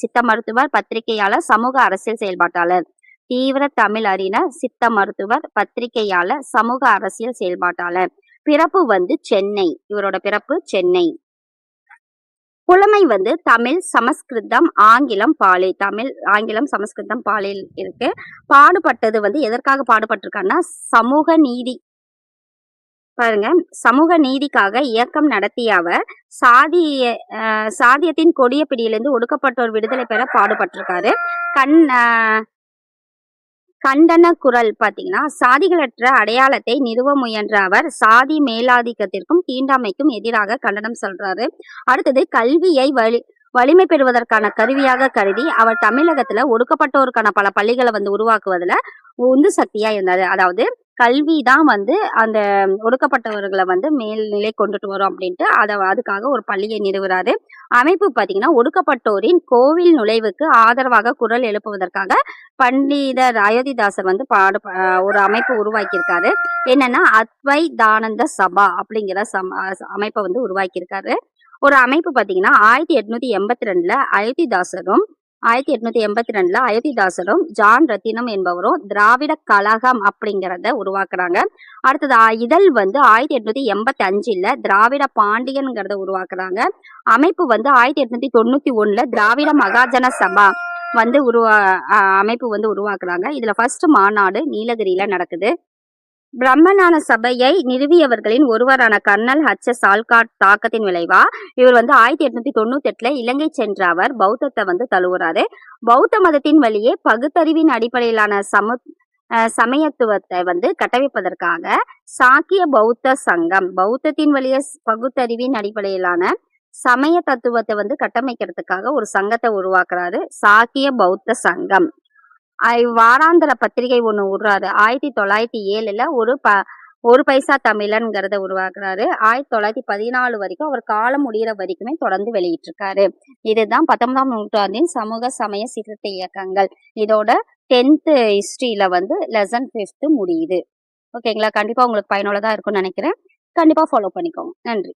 Speaker 1: சித்த மருத்துவர், பத்திரிகையாளர், சமூக அரசியல் செயல்பாட்டாளர். தீவிர தமிழ் அறிஞர், சித்த மருத்துவர், பத்திரிகையாளர், சமூக அரசியல் செயல்பாட்டாளர். பிறப்பு வந்து சென்னை. இவரோட பிறப்பு சென்னை. புலமை வந்து தமிழ், சமஸ்கிருதம், ஆங்கிலம், பாலி. தமிழ், ஆங்கிலம், சமஸ்கிருதம், பாலியில் இருக்கு. பாடுபட்டது வந்து எதற்காக பாடுபட்டிருக்காருன்னா சமூக நீதி. பாருங்க, சமூக நீதிக்காக இயக்கம் நடத்திய அவர் சாதியத்தின் கொடிய பிடியிலிருந்து ஒடுக்கப்பட்டோர் விடுதலை பெற பாடுபட்டிருக்காரு. கண்டன குரல் பாத்தீங்கன்னா சாதிகளற்ற அடையாளத்தை நிறுவ முயன்ற அவர் சாதி மேலாதிக்கத்திற்கும் தீண்டாமைக்கும் எதிராக கண்டனம் சொல்றாரு. அடுத்தது கல்வியை வலிமை பெறுவதற்கான கருவியாக கருதி அவர் தமிழகத்துல ஒடுக்கப்பட்டோருக்கான பல பள்ளிகளை வந்து உருவாக்குவதுல உந்து சக்தியா இருந்தாரு. அதாவது கல்விதான் வந்து அந்த ஒடுக்கப்பட்டவர்களை வந்து மேல்நிலை கொண்டுட்டு வரும் அப்படின்ட்டு அதுக்காக ஒரு பள்ளியை நிறுவுறாரு. அமைப்பு பாத்தீங்கன்னா ஒடுக்கப்பட்டோரின் கோவில் நுழைவுக்கு ஆதரவாக குரல் எழுப்புவதற்காக பண்டிதர் அயோத்திதாசர் வந்து ஒரு அமைப்பு உருவாக்கியிருக்காரு. என்னன்னா அத்வைதானந்த சபா அப்படிங்கிற அமைப்பை வந்து உருவாக்கியிருக்காரு. ஒரு அமைப்பு பாத்தீங்கன்னா 1882 அயோத்திதாசரும் ஜான் ரத்தினம் என்பவரும் திராவிட கழகம் அப்படிங்கிறத உருவாக்குறாங்க. அடுத்தது இதழ் வந்து 1885 திராவிட பாண்டியன்கிறத உருவாக்குறாங்க. அமைப்பு வந்து 1891 திராவிட மகாஜன சபா வந்து அமைப்பு வந்து உருவாக்குறாங்க. இதுல ஃபர்ஸ்ட் மாநாடு நீலகிரியில நடக்குது. பிரம்மஞான சபையை நிறுவியவர்களின் ஒருவரான கர்னல் HS ஆல்காட் தாக்கத்தின் விளைவா இவர் வந்து 1898 இலங்கை சென்ற அவர் பௌத்தத்தை வந்து தழுவுறாரு. பௌத்த மதத்தின் வழியே பகுத்தறிவின் அடிப்படையிலான சமயத்துவத்தை வந்து கட்டமைப்பதற்காக சாக்கிய பௌத்த சங்கம், பௌத்தத்தின் வழியே பகுத்தறிவின் அடிப்படையிலான சமய தத்துவத்தை வந்து கட்டமைக்கிறதுக்காக ஒரு சங்கத்தை உருவாக்குறாரு, சாக்கிய பௌத்த சங்கம். வாராந்திர பத்திரிகை ஒண்ணு விடுறாரு. 1907 ஒரு பைசா தமிழன்கிறத உருவாக்குறாரு. 1914 வரைக்கும் அவர் காலம் முடிகிற வரைக்குமே தொடர்ந்து வெளியிட்டு இருக்காரு. இதுதான் 19ஆம் நூற்றாண்டின் சமூக சமய சீர்திருத்த இயக்கங்கள். இதோட 10th ஹிஸ்டரியில வந்து லெசன் 5 முடியுது. ஓகேங்களா? கண்டிப்பா உங்களுக்கு பயனுள்ளதா இருக்கும்னு நினைக்கிறேன். கண்டிப்பா ஃபாலோ பண்ணிக்கோங்க. நன்றி.